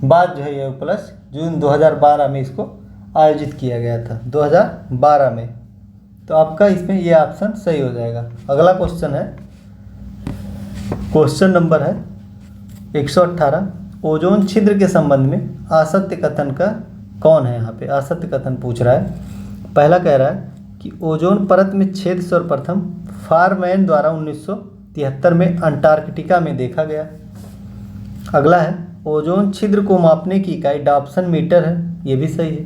बाद जो है ये प्लस जून 2012 में इसको आयोजित किया गया था, 2012 में। तो आपका इसमें ये ऑप्शन सही हो जाएगा। अगला क्वेश्चन है, क्वेश्चन नंबर है 118। ओजोन छिद्र के संबंध में असत्य कथन का कौन है। यहाँ पे असत्य कथन पूछ रहा है। पहला कह रहा है कि ओजोन परत में छेद सर्वप्रथम फारमैन द्वारा 1973 में अंटार्कटिका में देखा गया। अगला है ओजोन छिद्र को मापने की इकाई डॉप्सन मीटर है, ये भी सही है।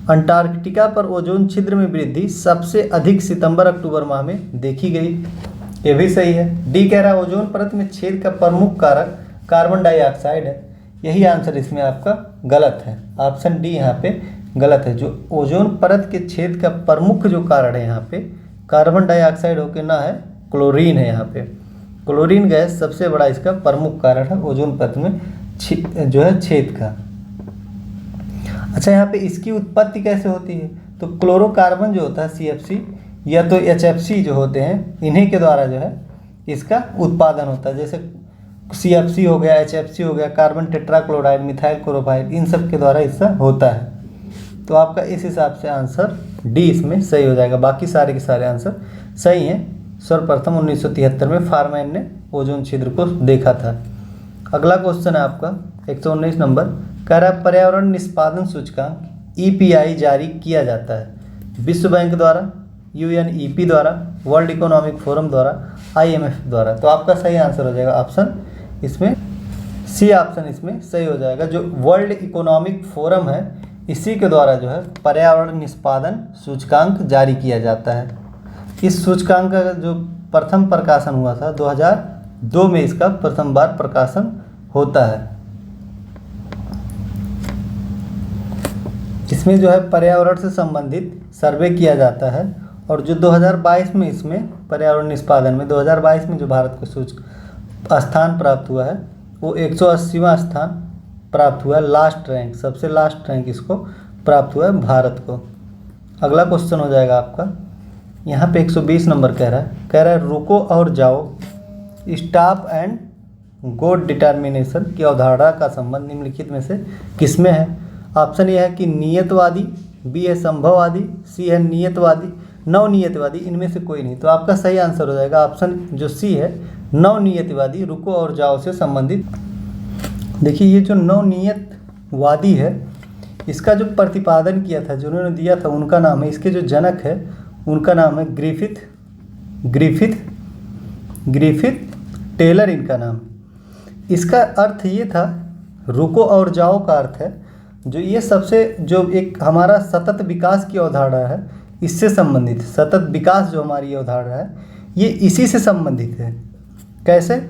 अंटार्कटिका पर ओजोन छिद्र में वृद्धि सबसे अधिक सितंबर-अक्टूबर माह में देखी गई, ये भी सही है। डी कह रहा है ओजोन परत में छेद का प्रमुख कारक कार्बन डाइऑक्साइड है, यही आंसर इसमें आपका गलत है। ऑप्शन डी यहाँ पे गलत है। जो ओजोन परत के छेद का प्रमुख जो कारण है यहाँ पे कार्बन डाइऑक्साइड होकर ना है, क्लोरीन है। यहाँ पे क्लोरीन गैस सबसे बड़ा इसका प्रमुख कारण है ओजोन परत में जो है छेद का। अच्छा, यहाँ पे इसकी उत्पत्ति कैसे होती है, तो क्लोरोकार्बन जो होता है CFC या तो HFC जो होते हैं, इन्हीं के द्वारा जो है इसका उत्पादन होता है। जैसे CFC हो गया, HFC हो गया, कार्बन टेट्राक्लोराइड, मिथाइल क्लोरोफाइल, इन सब के द्वारा इसका होता है। तो आपका इस हिसाब से आंसर डी इसमें सही हो जाएगा। बाकी सारे के सारे आंसर सही हैं। सर्वप्रथम 1973 में फारमैन ने ओजोन छिद्र को देखा था। अगला क्वेश्चन है आपका 119 नंबर, कह रहा है पर्यावरण निष्पादन सूचकांक EPI जारी किया जाता है विश्व बैंक द्वारा, UNEP द्वारा, वर्ल्ड इकोनॉमिक फोरम द्वारा, IMF द्वारा। तो आपका सही आंसर हो जाएगा ऑप्शन इसमें सी ऑप्शन इसमें सही हो जाएगा। जो वर्ल्ड इकोनॉमिक फोरम है, इसी के द्वारा जो है पर्यावरण निष्पादन सूचकांक जारी किया जाता है। इस सूचकांक का जो प्रथम प्रकाशन हुआ था 2002 में, इसका प्रथम बार प्रकाशन होता है। इसमें जो है पर्यावरण से संबंधित सर्वे किया जाता है, और जो 2022 में इसमें पर्यावरण निष्पादन में 2022 में जो भारत को स्थान प्राप्त हुआ है वो 180वां स्थान प्राप्त हुआ है। लास्ट रैंक, सबसे लास्ट रैंक इसको प्राप्त हुआ है भारत को। अगला क्वेश्चन हो जाएगा आपका यहाँ पे 120 नंबर कह रहा है रुको और जाओ स्टॉप एंड गो डिटर्मिनेशन की अवधारणा का संबंध निम्नलिखित में से किसमें है। ऑप्शन ये है कि नियतवादी, बी है संभववादी, सी है नियतवादी, नवनियतवादी, इनमें से कोई नहीं। तो आपका सही आंसर हो जाएगा ऑप्शन जो सी है नवनियतवादी, रुको और जाओ से संबंधित। देखिए ये जो नवनियतवादी है, इसका जो प्रतिपादन किया था, जिन्होंने दिया था, उनका नाम है, इसके जो जनक है उनका नाम है ग्रिफिथ टेलर इनका नाम। इसका अर्थ ये था, रुको और जाओ का अर्थ है जो ये सबसे जो एक हमारा सतत विकास की अवधारणा है, इससे संबंधित सतत विकास जो हमारी अवधारणा है ये इसी से संबंधित है। कैसे,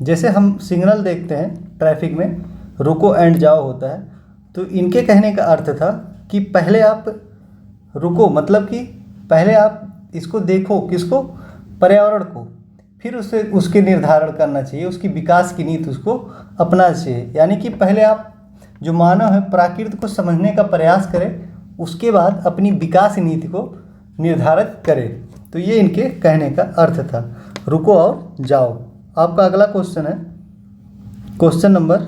जैसे हम सिग्नल देखते हैं ट्रैफिक में, रुको एंड जाओ होता है, तो इनके कहने का अर्थ था कि पहले आप रुको, मतलब कि पहले आप इसको देखो, किसको, पर्यावरण को, फिर उससे उसके निर्धारण करना चाहिए, उसकी विकास की नीति उसको अपनाना चाहिए। यानी कि पहले आप जो मानव है प्रकृति को समझने का प्रयास करें, उसके बाद अपनी विकास नीति को निर्धारित करें। तो ये इनके कहने का अर्थ था, रुको और जाओ। आपका अगला क्वेश्चन है क्वेश्चन नंबर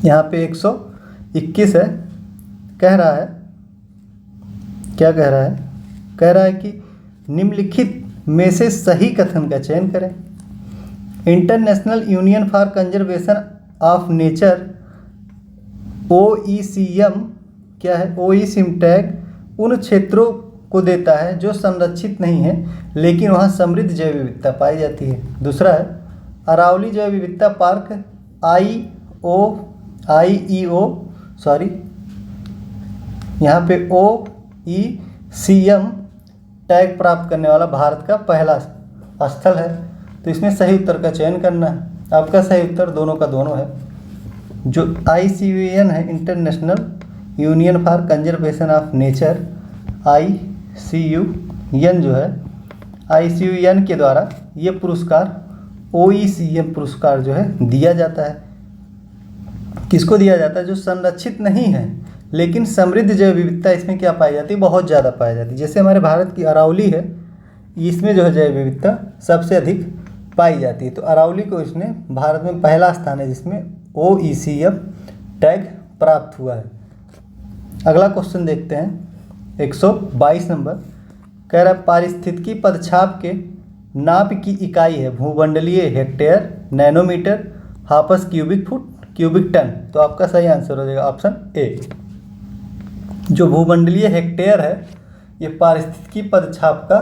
यहाँ पे 121 है। कह रहा है, क्या कह रहा है, कह रहा है कि निम्नलिखित में से सही कथन का चयन करें। International union for conservation of nature OECM क्या है, OECM टैग उन क्षेत्रों को देता है जो संरक्षित नहीं है लेकिन वहाँ समृद्ध जैव विविधता पाई जाती है। दूसरा है अरावली जैव विविधता पार्क IEO यहाँ पे OECM टैग प्राप्त करने वाला भारत का पहला स्थल है। तो इसमें सही उत्तर का चयन करना है। आपका सही उत्तर दोनों का दोनों है। जो ICUN है, international union for conservation of nature, ICUN जो है, ICUN के द्वारा ये पुरस्कार OECM पुरस्कार जो है दिया जाता है। किसको दिया जाता है? जो संरक्षित नहीं है लेकिन समृद्ध जैव विविधता इसमें क्या पाई जाती है? बहुत ज़्यादा पाई जाती है। जैसे हमारे भारत की अरावली है, इसमें जो है जैव विविधता सबसे अधिक पाई जाती है। तो अरावली को इसने भारत में पहला स्थान है जिसमें OECM टैग प्राप्त हुआ है। अगला क्वेश्चन देखते हैं, 122 नंबर। कह रहा है पारिस्थितिकी पदछाप के नाप की इकाई है भूमंडलीय हेक्टेयर, नैनोमीटर, हापस क्यूबिक फुट, क्यूबिक टन। तो आपका सही आंसर हो जाएगा ऑप्शन ए। जो भूमंडलीय हेक्टेयर है ये पारिस्थितिकी पदछाप का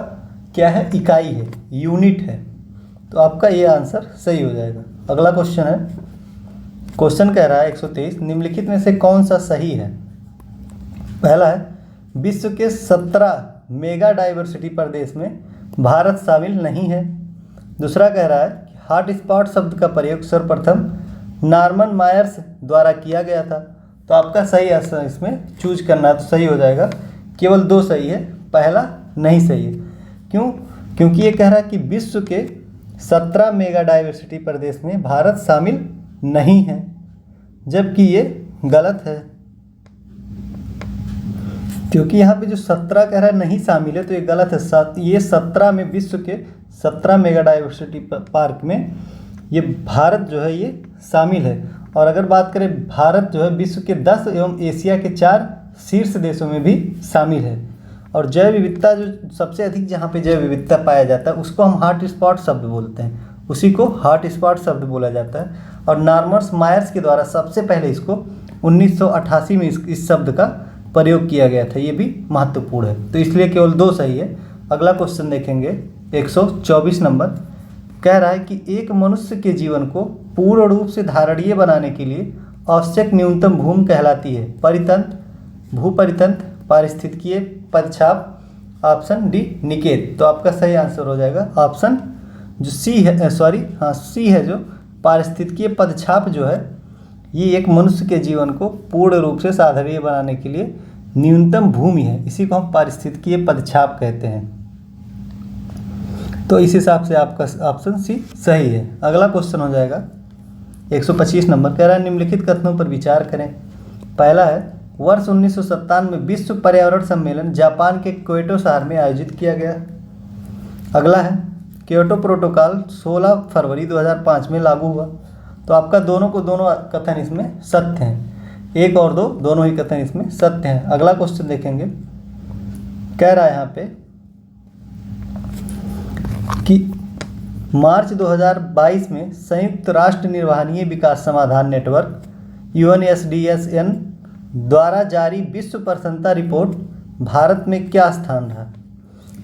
क्या है? इकाई है, यूनिट है। तो आपका ये आंसर सही हो जाएगा। अगला क्वेश्चन है, क्वेश्चन कह रहा है 123, निम्नलिखित में से कौन सा सही है? पहला है विश्व के 17 मेगा डाइवर्सिटी प्रदेश में भारत शामिल नहीं है। दूसरा कह रहा है हॉट स्पॉट शब्द का प्रयोग सर्वप्रथम नॉर्मन मायर्स द्वारा किया गया था। तो आपका सही आंसर इसमें चूज करना है। तो सही हो जाएगा, केवल 2 सही है, पहला नहीं सही है। क्यों? क्योंकि ये कह रहा है कि विश्व के 17 मेगा डाइवर्सिटी प्रदेश में भारत शामिल नहीं है, जबकि ये गलत है। क्योंकि यहाँ पे जो 17 कह रहा है नहीं शामिल है तो ये गलत है। ये 17 में, विश्व के 17 मेगा डाइवर्सिटी पार्क में ये भारत जो है ये शामिल है। और अगर बात करें, भारत जो है विश्व के 10 एवं एशिया के 4 शीर्ष देशों में भी शामिल है। और जैव विविधता जो सबसे अधिक जहाँ पे जैव विविधता पाया जाता है उसको हम हॉट स्पॉट शब्द बोलते हैं, उसी को हॉट स्पॉट शब्द बोला जाता है। और नॉर्मन मायर्स के द्वारा सबसे पहले इसको 1988 में इस शब्द का प्रयोग किया गया था। ये भी महत्वपूर्ण है। तो इसलिए केवल 2 सही है। अगला क्वेश्चन देखेंगे, 124 नंबर। कह रहा है कि एक मनुष्य के जीवन को पूर्ण रूप से धारणीय बनाने के लिए आवश्यक न्यूनतम भूमि कहलाती है? परितंत्र, भूपरितंत्र, पारिस्थितिकीय पदछाप, ऑप्शन डी निकेत। तो आपका सही आंसर हो जाएगा ऑप्शन जो सी है, सी है। जो पारिस्थितिकीय पदछाप जो है ये एक मनुष्य के जीवन को पूर्ण रूप से साधारणीय बनाने के लिए न्यूनतम भूमि है, इसी को हम पारिस्थितिकीय पदछाप कहते हैं। तो इस हिसाब से आपका ऑप्शन सी सही है। अगला क्वेश्चन हो जाएगा 125 नंबर। कह रहा है निम्नलिखित कथनों पर विचार करें। पहला है वर्ष 1997 में विश्व पर्यावरण सम्मेलन जापान के क्योटो शहर में आयोजित किया गया। अगला है क्योटो प्रोटोकॉल 16 फरवरी 2005 में लागू हुआ। तो आपका दोनों कथन इसमें सत्य हैं। 1 और 2 दोनों ही कथन इसमें सत्य हैं। अगला क्वेश्चन देखेंगे, कह रहा है यहाँ पे कि मार्च 2022 में संयुक्त राष्ट्र निर्वहनीय विकास समाधान नेटवर्क UNSDSN द्वारा जारी विश्व प्रसन्नता रिपोर्ट भारत में क्या स्थान रहा?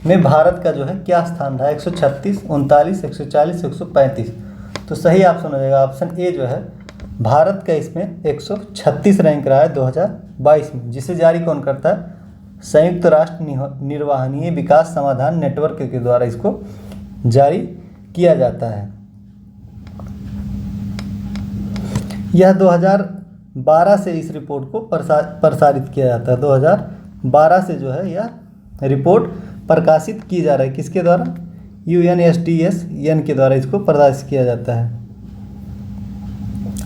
में भारत का जो है क्या स्थान रहा? 136, 39, 140, 135। तो सही ऑप्शन हो जाएगा ऑप्शन ए जो है, भारत का इसमें 136 रैंक रहा है 2022 में, जिसे जारी कौन करता है? संयुक्त राष्ट्र निर्वहनीय विकास समाधान नेटवर्क के द्वारा इसको जारी किया जाता है। यह 2012 से इस रिपोर्ट को प्रसारित किया जाता है। 2012 से जो है यह रिपोर्ट प्रकाशित की जा रहा है। किसके द्वारा? UNSDSN के द्वारा इसको प्रकाशित किया जाता है।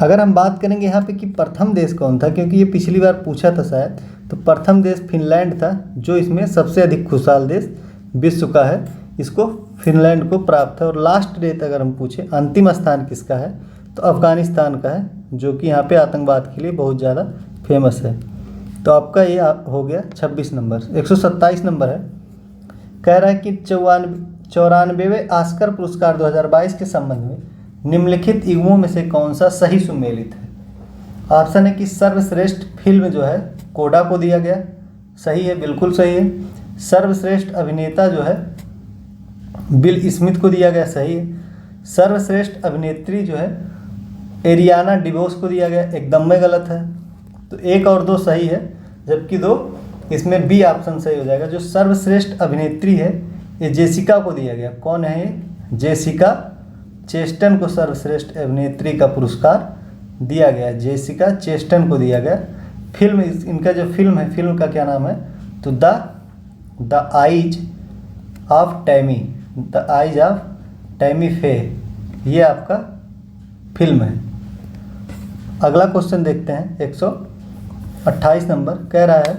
अगर हम बात करेंगे यहाँ पे कि प्रथम देश कौन था, क्योंकि ये पिछली बार पूछा था शायद, तो प्रथम देश फिनलैंड था, जो इसमें सबसे अधिक खुशहाल देश विश्व का है, इसको फिनलैंड को प्राप्त है। और लास्ट डेट अगर हम पूछें अंतिम स्थान किसका है, तो अफगानिस्तान का है, जो कि यहाँ पे आतंकवाद के लिए बहुत ज़्यादा फेमस है। तो आपका ये हो गया 26 नंबर। 127 नंबर है, कह रहा है कि 94वें ऑस्कर पुरस्कार 2022 के संबंध में निम्नलिखित युग्मों में से कौन सा सही सुमेलित है? ऑप्शन है कि सर्वश्रेष्ठ फिल्म जो है कोडा को दिया गया, सही है, बिल्कुल सही है। सर्वश्रेष्ठ अभिनेता जो है बिल स्मिथ को दिया गया, सही है। सर्वश्रेष्ठ अभिनेत्री जो है एरियाना डिबोस को दिया गया, एकदम में गलत है। तो 1 और 2 सही है, जबकि 2 इसमें बी ऑप्शन सही हो जाएगा। जो सर्वश्रेष्ठ अभिनेत्री है ये जेसिका को दिया गया। कौन है ये? जेसिका चेस्टन को सर्वश्रेष्ठ अभिनेत्री का पुरस्कार दिया गया। जेसिका चेस्टन को दिया गया। फिल्म इनका जो फिल्म है, फिल्म का क्या नाम है, तो the eyes of Tammy, the eyes of Tammy फे, ये आपका फिल्म है। अगला क्वेश्चन देखते हैं 128 नंबर। कह रहा है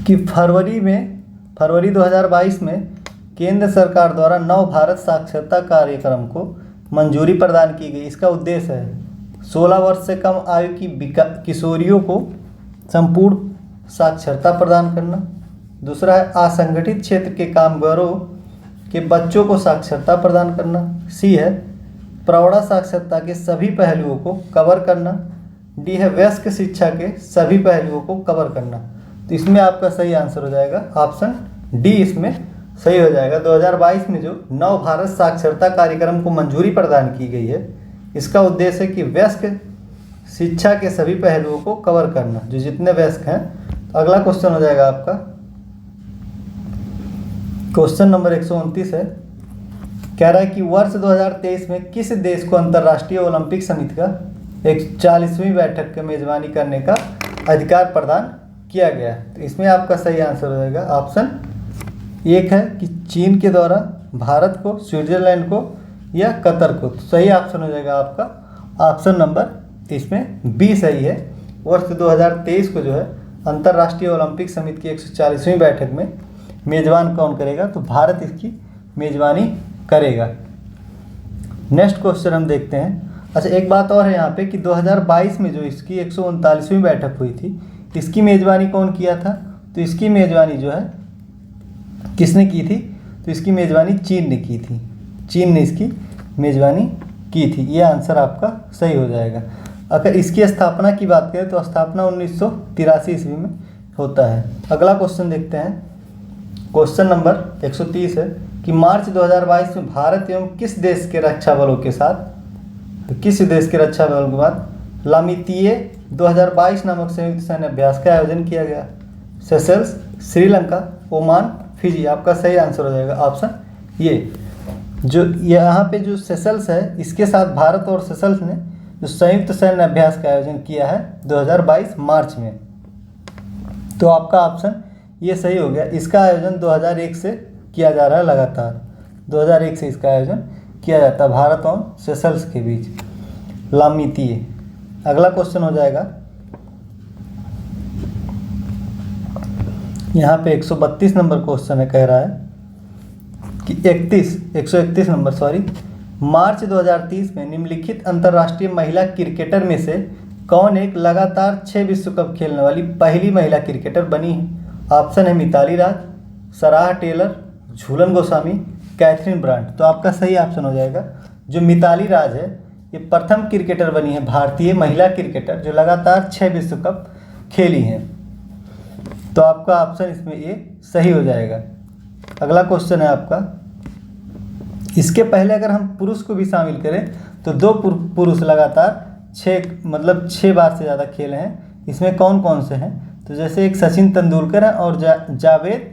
कि फरवरी 2022 में केंद्र सरकार द्वारा नव भारत साक्षरता कार्यक्रम को मंजूरी प्रदान की गई। इसका उद्देश्य है 16 वर्ष से कम आयु की किशोरियों को संपूर्ण साक्षरता प्रदान करना। दूसरा है असंगठित क्षेत्र के कामगारों के बच्चों को साक्षरता प्रदान करना। सी है प्रौढ़ा साक्षरता के सभी पहलुओं को कवर करना। डी है वयस्क शिक्षा के सभी पहलुओं को कवर करना। तो इसमें आपका सही आंसर हो जाएगा ऑप्शन डी, इसमें सही हो जाएगा। 2022 में जो नव भारत साक्षरता कार्यक्रम को मंजूरी प्रदान की गई है, इसका उद्देश्य है कि वयस्क शिक्षा के सभी पहलुओं को कवर करना, जो जितने वयस्क हैं। तो अगला क्वेश्चन हो जाएगा आपका क्वेश्चन नंबर 129 है। कह रहा है कि वर्ष 2023 में किस देश को अंतर्राष्ट्रीय ओलंपिक समिति का 140वीं बैठक की मेजबानी करने का अधिकार प्रदान किया गया। तो इसमें आपका सही आंसर हो जाएगा ऑप्शन एक है कि चीन के द्वारा, भारत को, स्विट्जरलैंड को या कतर को। तो सही ऑप्शन हो जाएगा आपका ऑप्शन नंबर इसमें बी सही है। वर्ष 2023 को जो है अंतर्राष्ट्रीय ओलंपिक समिति की 140वीं बैठक में मेजबान कौन करेगा, तो भारत इसकी मेजबानी करेगा। नेक्स्ट क्वेश्चन हम देखते हैं। अच्छा, एक बात और है यहाँ पे कि 2022 में जो इसकी 139वीं बैठक हुई थी, इसकी मेजबानी कौन किया था, तो इसकी मेजबानी जो है किसने की थी, तो इसकी मेजबानी चीन ने की थी। चीन ने इसकी मेजबानी की थी। ये आंसर आपका सही हो जाएगा। अगर इसकी स्थापना की बात करें तो स्थापना 1983 ईस्वी में होता है। अगला क्वेश्चन देखते हैं। क्वेश्चन नंबर 130 है कि मार्च 2022 में भारत एवं किस देश के रक्षा बलों के साथ, किस देश के रक्षा बलों के बाद लामितीये 2022 नामक संयुक्त सैन्य अभ्यास का आयोजन किया गया। Seychelles, Sri Lanka, Oman, Fiji. आपका सही आंसर हो जाएगा ऑप्शन ये। जो यहाँ पे जो सेशल्स है, इसके साथ भारत और सेशल्स ने जो संयुक्त सैन्य अभ्यास का आयोजन किया है 2022 मार्च में। तो आपका ऑप्शन ये सही हो गया। इसका आयोजन 2001 से किया जा रहा है लगातार। 2001 से इसका आयोजन किया जाता है भारत और सेशल्स के बीच, लामितीये। अगला क्वेश्चन हो जाएगा यहाँ पे 132 नंबर क्वेश्चन है। कह रहा है कि 131 नंबर मार्च 2030 में निम्नलिखित अंतर्राष्ट्रीय महिला क्रिकेटर में से कौन एक लगातार 6 विश्व कप खेलने वाली पहली महिला क्रिकेटर बनी है। ऑप्शन है मिताली राज, Sarah Taylor, Jhulan Goswami, Catherine brunt. तो आपका सही ऑप्शन हो जाएगा जो मिताली राज है, ये प्रथम क्रिकेटर बनी है, भारतीय महिला क्रिकेटर जो लगातार 6 विश्व कप खेली हैं। तो आपका ऑप्शन इसमें ये सही हो जाएगा। अगला क्वेश्चन है आपका, इसके पहले अगर हम पुरुष को भी शामिल करें तो 2 पुरुष लगातार 6 बार से ज़्यादा खेले हैं। इसमें कौन कौन से हैं, तो जैसे एक सचिन तेंदुलकर है और जावेद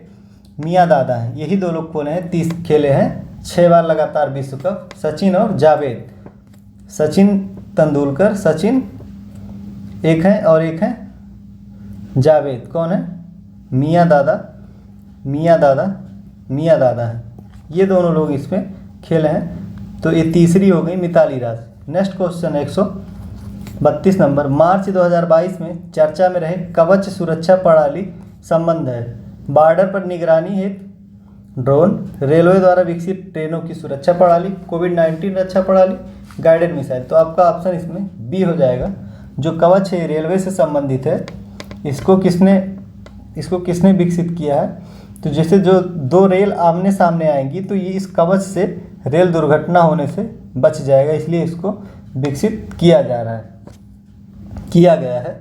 मियांदाद हैं। यही 2 लोग कौन हैं, 30 खेले हैं 6 बार लगातार विश्व कप, सचिन और जावेद। सचिन तेंदुलकर, सचिन एक हैं और एक हैं जावेद। कौन है, मियांदादा हैं। ये दोनों लोग इसमें खेले हैं। तो ये तीसरी हो गई मिताली राज। नेक्स्ट क्वेश्चन है 132 नंबर। मार्च 2022 में चर्चा में रहे कवच सुरक्षा प्रणाली संबंध है। बॉर्डर पर निगरानी हेतु ड्रोन, रेलवे द्वारा विकसित ट्रेनों की सुरक्षा प्रणाली, कोविड-19 रक्षा प्रणाली, गाइडेड मिसाइल। तो आपका ऑप्शन इसमें बी हो जाएगा। जो कवच है रेलवे से संबंधित है। इसको किसने विकसित किया है, तो जैसे जो 2 रेल आमने सामने आएंगी तो ये इस कवच से रेल दुर्घटना होने से बच जाएगा, इसलिए इसको विकसित किया गया है।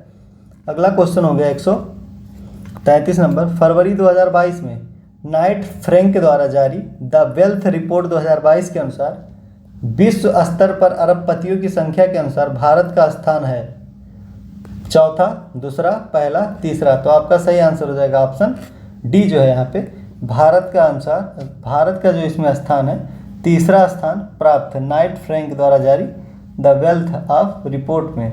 अगला क्वेश्चन हो गया 133 नंबर। फरवरी 2022 में नाइट फ्रैंक द्वारा जारी द वेल्थ रिपोर्ट 2022 के अनुसार विश्व स्तर पर अरबपतियों की संख्या के अनुसार भारत का स्थान है चौथा, दूसरा, पहला, तीसरा। तो आपका सही आंसर हो जाएगा ऑप्शन डी जो है यहाँ पे भारत का अनुसार भारत का जो इसमें स्थान है तीसरा स्थान प्राप्त है नाइट फ्रैंक द्वारा जारी द वेल्थ ऑफ रिपोर्ट में।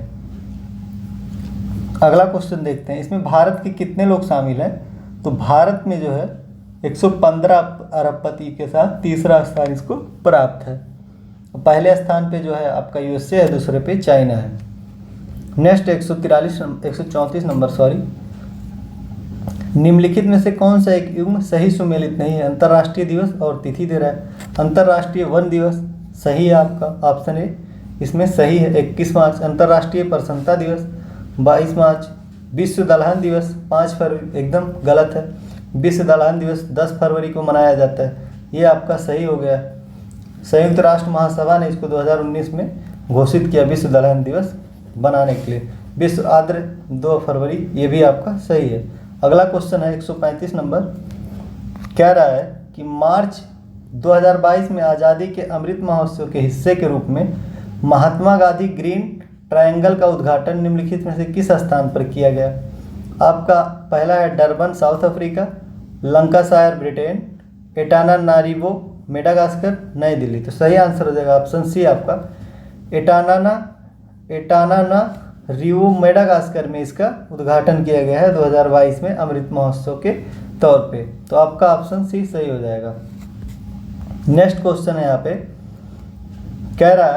अगला क्वेश्चन देखते हैं, इसमें भारत के कितने लोग शामिल हैं। तो भारत में जो है 115 अरबपति के साथ तीसरा स्थान इसको प्राप्त है। पहले स्थान पे जो है आपका यूएसए है, दूसरे पे चाइना है। नेक्स्ट 134 नंबर निम्नलिखित में से कौन सा एक युग्म सही सुमेलित नहीं है। अंतर्राष्ट्रीय दिवस और तिथि दे रहा है। अंतर्राष्ट्रीय वन दिवस सही है आपका, ऑप्शन ए इसमें सही है 21 मार्च। अंतर्राष्ट्रीय प्रसन्नता दिवस 22 मार्च। विश्व दलहन दिवस 5 फरवरी, एकदम गलत है। विश्व दलहन दिवस 10 फरवरी को मनाया जाता है, ये आपका सही हो गया। संयुक्त राष्ट्र महासभा ने इसको 2019 में घोषित किया विश्व दलहन दिवस बनाने के लिए। विश्व आर्द्र 2 फरवरी, ये भी आपका सही है। अगला क्वेश्चन है 135 नंबर, कह रहा है कि मार्च 2022 में आज़ादी के अमृत महोत्सव के हिस्से के रूप में महात्मा गांधी ग्रीन ट्रायंगल का उद्घाटन निम्नलिखित में से किस स्थान पर किया गया। आपका पहला है Durban South Africa, Lancashire Britain, Antananarivo Madagascar, New Delhi. तो सही आंसर हो जाएगा ऑप्शन सी आपका एटानानारिवो मेडागास्कर में इसका उद्घाटन किया गया है 2022 में अमृत महोत्सव के तौर पे। तो आपका ऑप्शन सी सही हो जाएगा। नेक्स्ट क्वेश्चन है यहाँ पे कह रहा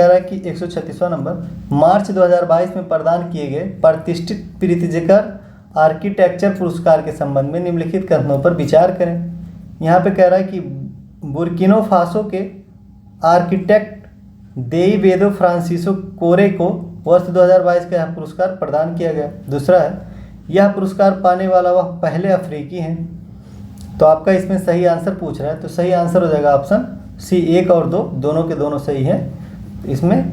है कि 136वां नंबर, मार्च 2022 में प्रदान किए गए प्रतिष्ठित प्रीतिजकर आर्किटेक्चर पुरस्कार के संबंध में निम्नलिखित कथनों पर विचार करें। यहाँ पे कह रहा है कि बुर्किनो फासो के आर्किटेक्ट देई बेदो फ्रांसिसो कोरे को वर्ष 2022 का यह पुरस्कार प्रदान किया गया। दूसरा है, यह पुरस्कार पाने वाला वह पहले अफ्रीकी हैं। तो आपका इसमें सही आंसर पूछ रहा है, तो सही आंसर हो जाएगा ऑप्शन सी 1 और 2, दोनों के दोनों सही हैं। इसमें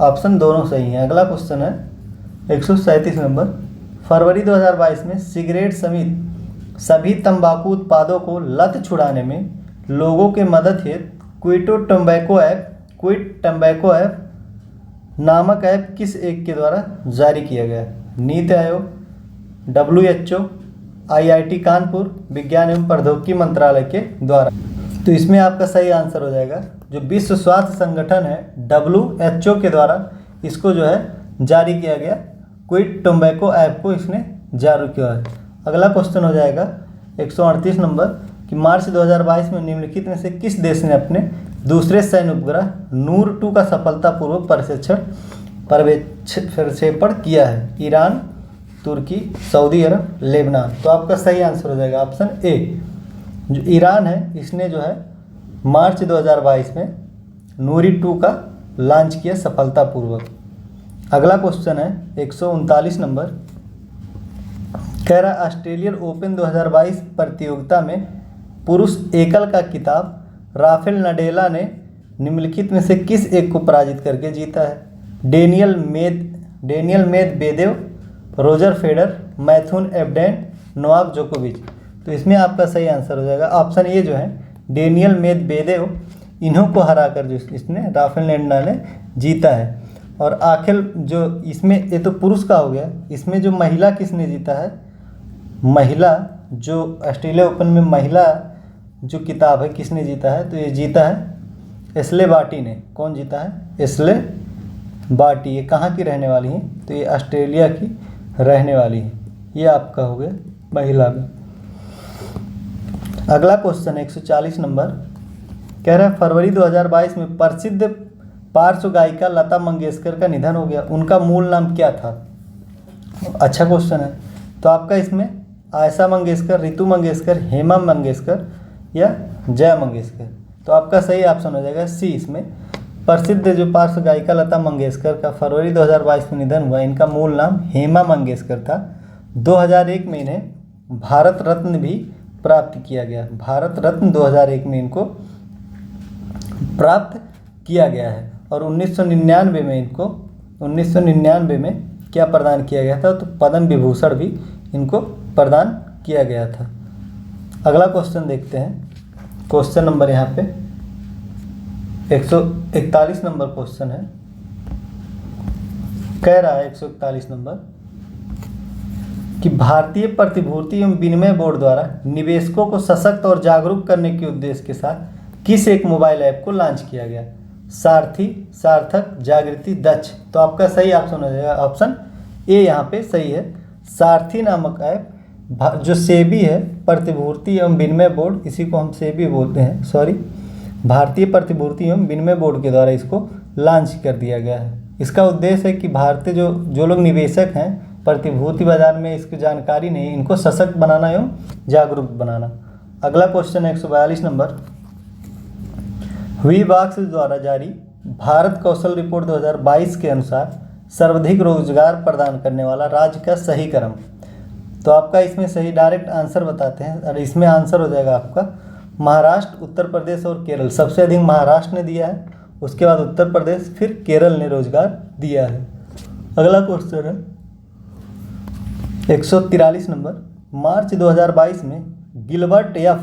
ऑप्शन दोनों सही हैं। अगला क्वेश्चन है 137 नंबर, फरवरी 2022 में सिगरेट समेत सभी तंबाकू उत्पादों को लत छुड़ाने में लोगों के मदद हेतु क्विट टम्बैको ऐप नामक ऐप किस एक के द्वारा जारी किया गया। नीति आयोग, WHO, IIT कानपुर, विज्ञान एवं प्रौद्योगिकी मंत्रालय के द्वारा। तो इसमें आपका सही आंसर हो जाएगा जो विश्व स्वास्थ्य संगठन है WHO के द्वारा इसको जो है जारी किया गया। क्विट टोबैको ऐप को इसने जारी किया है। अगला क्वेश्चन हो जाएगा 138 नंबर कि मार्च 2022 में निम्नलिखित में से किस देश ने अपने दूसरे सैन्य उपग्रह नूर 2 का सफलतापूर्वक प्रक्षेपण किया है। ईरान, तुर्की, सऊदी अरब, लेबनान। तो आपका सही आंसर हो जाएगा ऑप्शन ए। जो ईरान है इसने जो है मार्च 2022 में नूरी 2 का लॉन्च किया सफलतापूर्वक। अगला क्वेश्चन है 139 नंबर, कह रहा ऑस्ट्रेलियन ओपन 2022 प्रतियोगिता में पुरुष एकल का खिताब राफेल नडाल ने निम्नलिखित में से किस एक को पराजित करके जीता है। Daniel Medvedev, Roger fader, Matthew Ebden, Novak जोकोविच। तो इसमें आपका सही आंसर हो जाएगा ऑप्शन ए जो है डेनियल मेदवेदेव, इन्हों को हराकर जो इसने राफेल नडाल ने जीता है। और आखिर जो इसमें ये तो पुरुष का हो गया, इसमें जो महिला किसने जीता है, महिला जो ऑस्ट्रेलिया ओपन में महिला जो किताब है किसने जीता है, तो ये जीता है एशले बार्टी ने। कौन जीता है? Ashleigh Barty. ये कहाँ की रहने वाली हैं? तो ये ऑस्ट्रेलिया की रहने वाली है। ये आपका हो गया महिला में। अगला क्वेश्चन 140 नंबर, कह रहा है फरवरी 2022 में प्रसिद्ध पार्श्व गायिका लता मंगेशकर का निधन हो गया। उनका मूल नाम क्या था? अच्छा क्वेश्चन है। तो आपका इसमें आयशा मंगेशकर, रितु मंगेशकर, हेमा मंगेशकर या जया मंगेशकर। तो आपका सही ऑप्शन हो जाएगा सी। इसमें प्रसिद्ध जो पार्श्व गायिका लता मंगेशकर का फरवरी 2022 में निधन हुआ, इनका मूल नाम हेमा मंगेशकर था। 2001 में इन्हें भारत रत्न भी प्राप्त किया गया। भारत रत्न 2001 में इनको प्राप्त किया गया है। और 1999 में इनको 1999 में क्या प्रदान किया गया था? तो पद्म विभूषण भी इनको प्रदान किया गया था। अगला क्वेश्चन देखते हैं। क्वेश्चन नंबर यहाँ पे 141 नंबर क्वेश्चन है, कह रहा है 141 नंबर कि भारतीय प्रतिभूति एवं विनिमय बोर्ड द्वारा निवेशकों को सशक्त और जागरूक करने के उद्देश्य के साथ किस एक मोबाइल ऐप को लॉन्च किया गया? सारथी, सार्थक, जागृति, दक्ष। तो आपका सही ऑप्शन हो जाएगा ऑप्शन ए यहाँ पे सही है। सारथी नामक ऐप जो सेबी है, प्रतिभूति एवं विनिमय बोर्ड, इसी को हम सेबी बोलते हैं, सॉरी, भारतीय प्रतिभूति एवं विनिमय बोर्ड के द्वारा इसको लॉन्च कर दिया गया है। इसका उद्देश्य है कि भारतीय जो लोग निवेशक हैं प्रतिभूति बाजार में, इसकी जानकारी नहीं, इनको सशक्त बनाना एवं जागरूक बनाना। अगला क्वेश्चन है 142 नंबर। विभाग द्वारा जारी भारत कौशल रिपोर्ट 2022 के अनुसार सर्वाधिक रोजगार प्रदान करने वाला राज्य का सही क्रम। तो आपका इसमें सही डायरेक्ट आंसर बताते हैं, और इसमें आंसर हो जाएगा आपका महाराष्ट्र, उत्तर प्रदेश और केरल। सबसे अधिक महाराष्ट्र ने दिया है, उसके बाद उत्तर प्रदेश, फिर केरल ने रोजगार दिया है। अगला क्वेश्चन है 143 नंबर। मार्च 2022 में गिलबर्ट एफ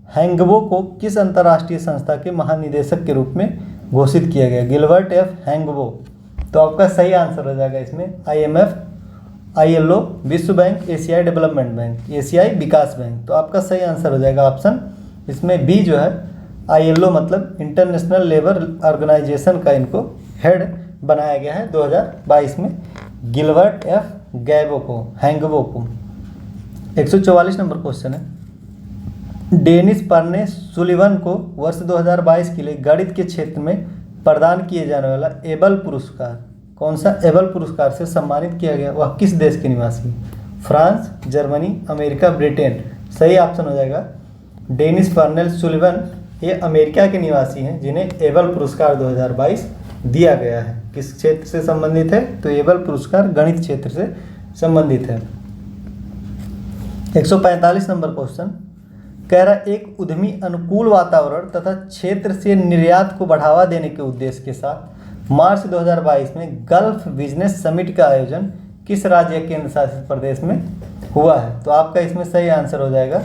हैंगबो को किस अंतर्राष्ट्रीय संस्था के महानिदेशक के रूप में घोषित किया गया? Gilbert F Houngbo. तो आपका सही आंसर हो जाएगा इसमें IMF, ILO, विश्व बैंक, एशियाई डेवलपमेंट बैंक, एशियाई विकास बैंक। तो आपका सही आंसर हो जाएगा ऑप्शन इसमें बी जो है ILO, मतलब इंटरनेशनल लेबर ऑर्गेनाइजेशन का इनको हेड बनाया गया है 2022 में गिलबर्ट एफ हैंगबो को। 144 नंबर क्वेश्चन है। डेनिस पर्ने सुलिवन को वर्ष 2022 के लिए गणित के क्षेत्र में प्रदान किए जाने वाला एबल पुरस्कार, कौन सा एबल पुरस्कार से सम्मानित किया गया? वह किस देश के निवासी? France, Germany, America, Britain. सही ऑप्शन हो जाएगा डेनिस पर्नेल सुलिवन, ये अमेरिका के निवासी हैं जिन्हें एबल पुरस्कार 2022 दिया गया है। किस क्षेत्र से संबंधित है? तो एबल पुरस्कार गणित क्षेत्र से संबंधित है। 145 नंबर क्वेश्चन कह रहा है, एक उद्यमी अनुकूल वातावरण तथा क्षेत्र से निर्यात को बढ़ावा देने के उद्देश्य के साथ मार्च 2022 में गल्फ बिजनेस समिट का आयोजन किस राज्य केंद्र शासित प्रदेश में हुआ है? तो आपका इसमें सही आंसर हो जाएगा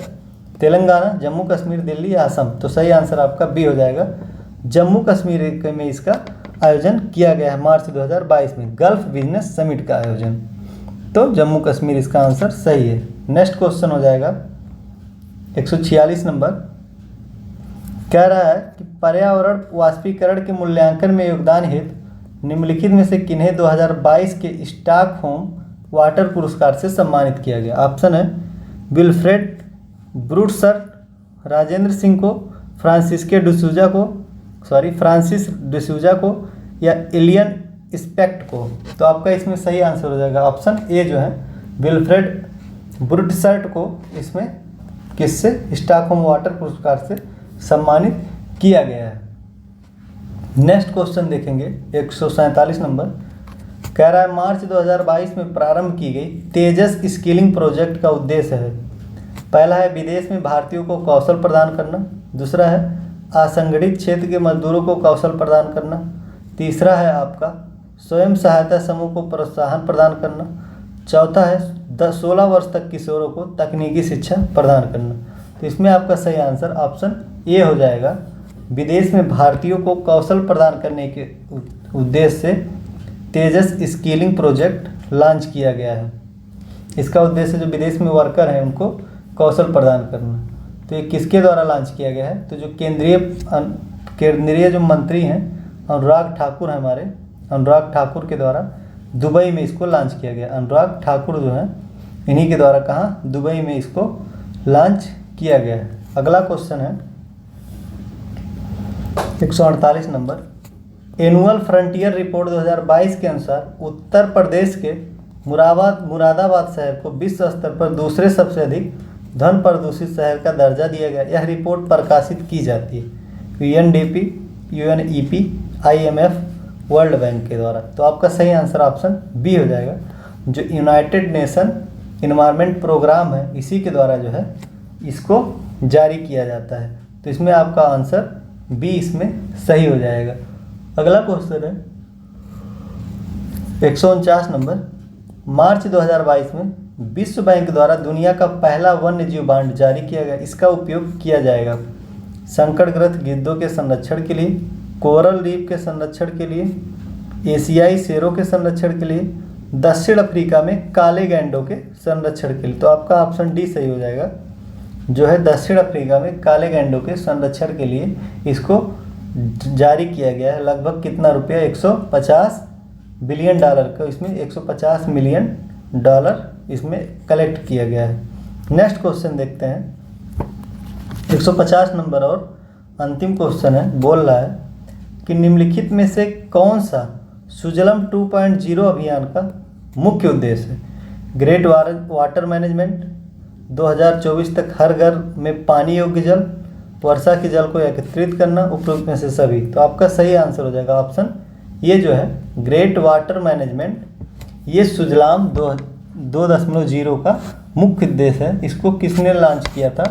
तेलंगाना, जम्मू कश्मीर, दिल्ली, असम। तो सही आंसर आपका बी हो जाएगा, जम्मू कश्मीर में इसका आयोजन किया गया है मार्च 2022 में गल्फ बिजनेस समिट का आयोजन। तो जम्मू कश्मीर इसका आंसर सही है। नेक्स्ट क्वेश्चन हो जाएगा 146 नंबर। कह रहा है कि पर्यावरण वाष्पीकरण के मूल्यांकन में योगदान हेतु निम्नलिखित में से किन्हें 2022 के स्टॉकहोम वाटर पुरस्कार से सम्मानित किया गया? ऑप्शन है विल्फ्रेड ब्रूटसर्ट, राजेंद्र सिंह को, फ्रांसिस डिसूजा को या एलियन स्पेक्ट को। तो आपका इसमें सही आंसर हो जाएगा ऑप्शन ए जो है विल्फ्रेड ब्रूटसर्ट को इसमें किससे स्टॉकहोम वाटर पुरस्कार से सम्मानित किया गया है। नेक्स्ट क्वेश्चन देखेंगे 147 नंबर। कह रहा है मार्च 2022 में प्रारंभ की गई तेजस स्किलिंग प्रोजेक्ट का उद्देश्य है, पहला है विदेश में भारतीयों को कौशल प्रदान करना, दूसरा है असंगठित क्षेत्र के मजदूरों को कौशल प्रदान करना, तीसरा है आपका स्वयं सहायता समूह को प्रोत्साहन प्रदान करना, चौथा है 16 वर्ष तक किशोरों को तकनीकी शिक्षा प्रदान करना। तो इसमें आपका सही आंसर ऑप्शन ए हो जाएगा, विदेश में भारतीयों को कौशल प्रदान करने के उद्देश्य से तेजस स्किलिंग प्रोजेक्ट लॉन्च किया गया है। इसका उद्देश्य जो विदेश में वर्कर हैं उनको कौशल प्रदान करना। तो ये किसके द्वारा लॉन्च किया गया है? तो जो केंद्रीय जो मंत्री हैं अनुराग ठाकुर हैं हमारे, अनुराग ठाकुर के द्वारा दुबई में इसको लॉन्च किया गया। अनुराग ठाकुर जो हैं इन्हीं के द्वारा कहाँ? दुबई में इसको लॉन्च किया गया है। अगला क्वेश्चन है 148 नंबर। एनुअल फ्रंटियर रिपोर्ट 2022 के अनुसार उत्तर प्रदेश के मुरादाबाद शहर को विश्व स्तर पर दूसरे सबसे अधिक धन प्रदूषित शहर का दर्जा दिया गया। यह रिपोर्ट प्रकाशित की जाती है UNDP, UNEP, IMF, world bank के द्वारा। तो आपका सही आंसर ऑप्शन बी हो जाएगा, जो यूनाइटेड नेशन इन्वायरमेंट प्रोग्राम है इसी के द्वारा जो है इसको जारी किया जाता है। तो इसमें आपका आंसर बी इसमें सही हो जाएगा। अगला क्वेश्चन है 149 नंबर। मार्च 2022 में विश्व बैंक द्वारा दुनिया का पहला वन्य जीव बांड जारी किया गया। इसका उपयोग किया जाएगा संकटग्रस्त गिद्धों के संरक्षण के लिए, कोरल रीफ के संरक्षण के लिए, एशियाई शेरों के संरक्षण के लिए, दक्षिण अफ्रीका में काले गैंडों के संरक्षण के लिए। तो आपका ऑप्शन डी सही हो जाएगा, जो है दक्षिण अफ्रीका में काले गैंडों के संरक्षण के लिए इसको जारी किया गया है। लगभग कितना रुपया, 150 बिलियन डॉलर का, इसमें 150 मिलियन डॉलर इसमें कलेक्ट किया गया है। नेक्स्ट क्वेश्चन देखते हैं, 150 नंबर और अंतिम क्वेश्चन है। बोल रहा है कि निम्नलिखित में से कौन सा सुजलम 2.0 अभियान का मुख्य उद्देश्य है? ग्रेट वाटर मैनेजमेंट, 2024 तक हर घर में पानी योग्य जल, वर्षा के जल को एकत्रित करना, उपरोक्त में से सभी। तो आपका सही आंसर हो जाएगा ऑप्शन ये जो है ग्रेट वाटर मैनेजमेंट, ये सुजलाम 2.0 का मुख्य उद्देश्य है। इसको किसने लॉन्च किया था?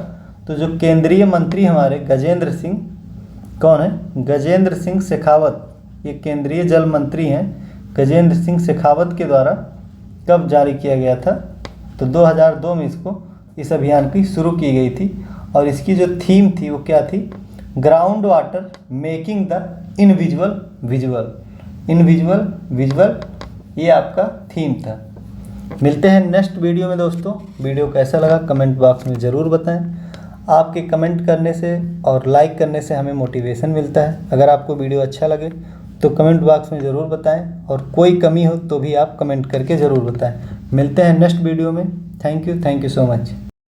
तो जो केंद्रीय मंत्री हमारे गजेंद्र सिंह, कौन है? गजेंद्र सिंह शेखावत, ये केंद्रीय जल मंत्री हैं गजेंद्र सिंह शेखावत के द्वारा कब जारी किया गया था? तो 2002 में इस अभियान की शुरू की गई थी। और इसकी जो थीम थी वो क्या थी? Ground water making the invisible visual. Invisible visual, ये आपका थीम था। मिलते हैं नेक्स्ट वीडियो में दोस्तों। वीडियो कैसा लगा कमेंट बॉक्स में ज़रूर बताएं। आपके कमेंट करने से और लाइक करने से हमें मोटिवेशन मिलता है। अगर आपको वीडियो अच्छा लगे तो कमेंट बॉक्स में ज़रूर बताएं, और कोई कमी हो तो भी आप कमेंट करके ज़रूर बताएं। मिलते हैं नेक्स्ट वीडियो में। Thank you so much.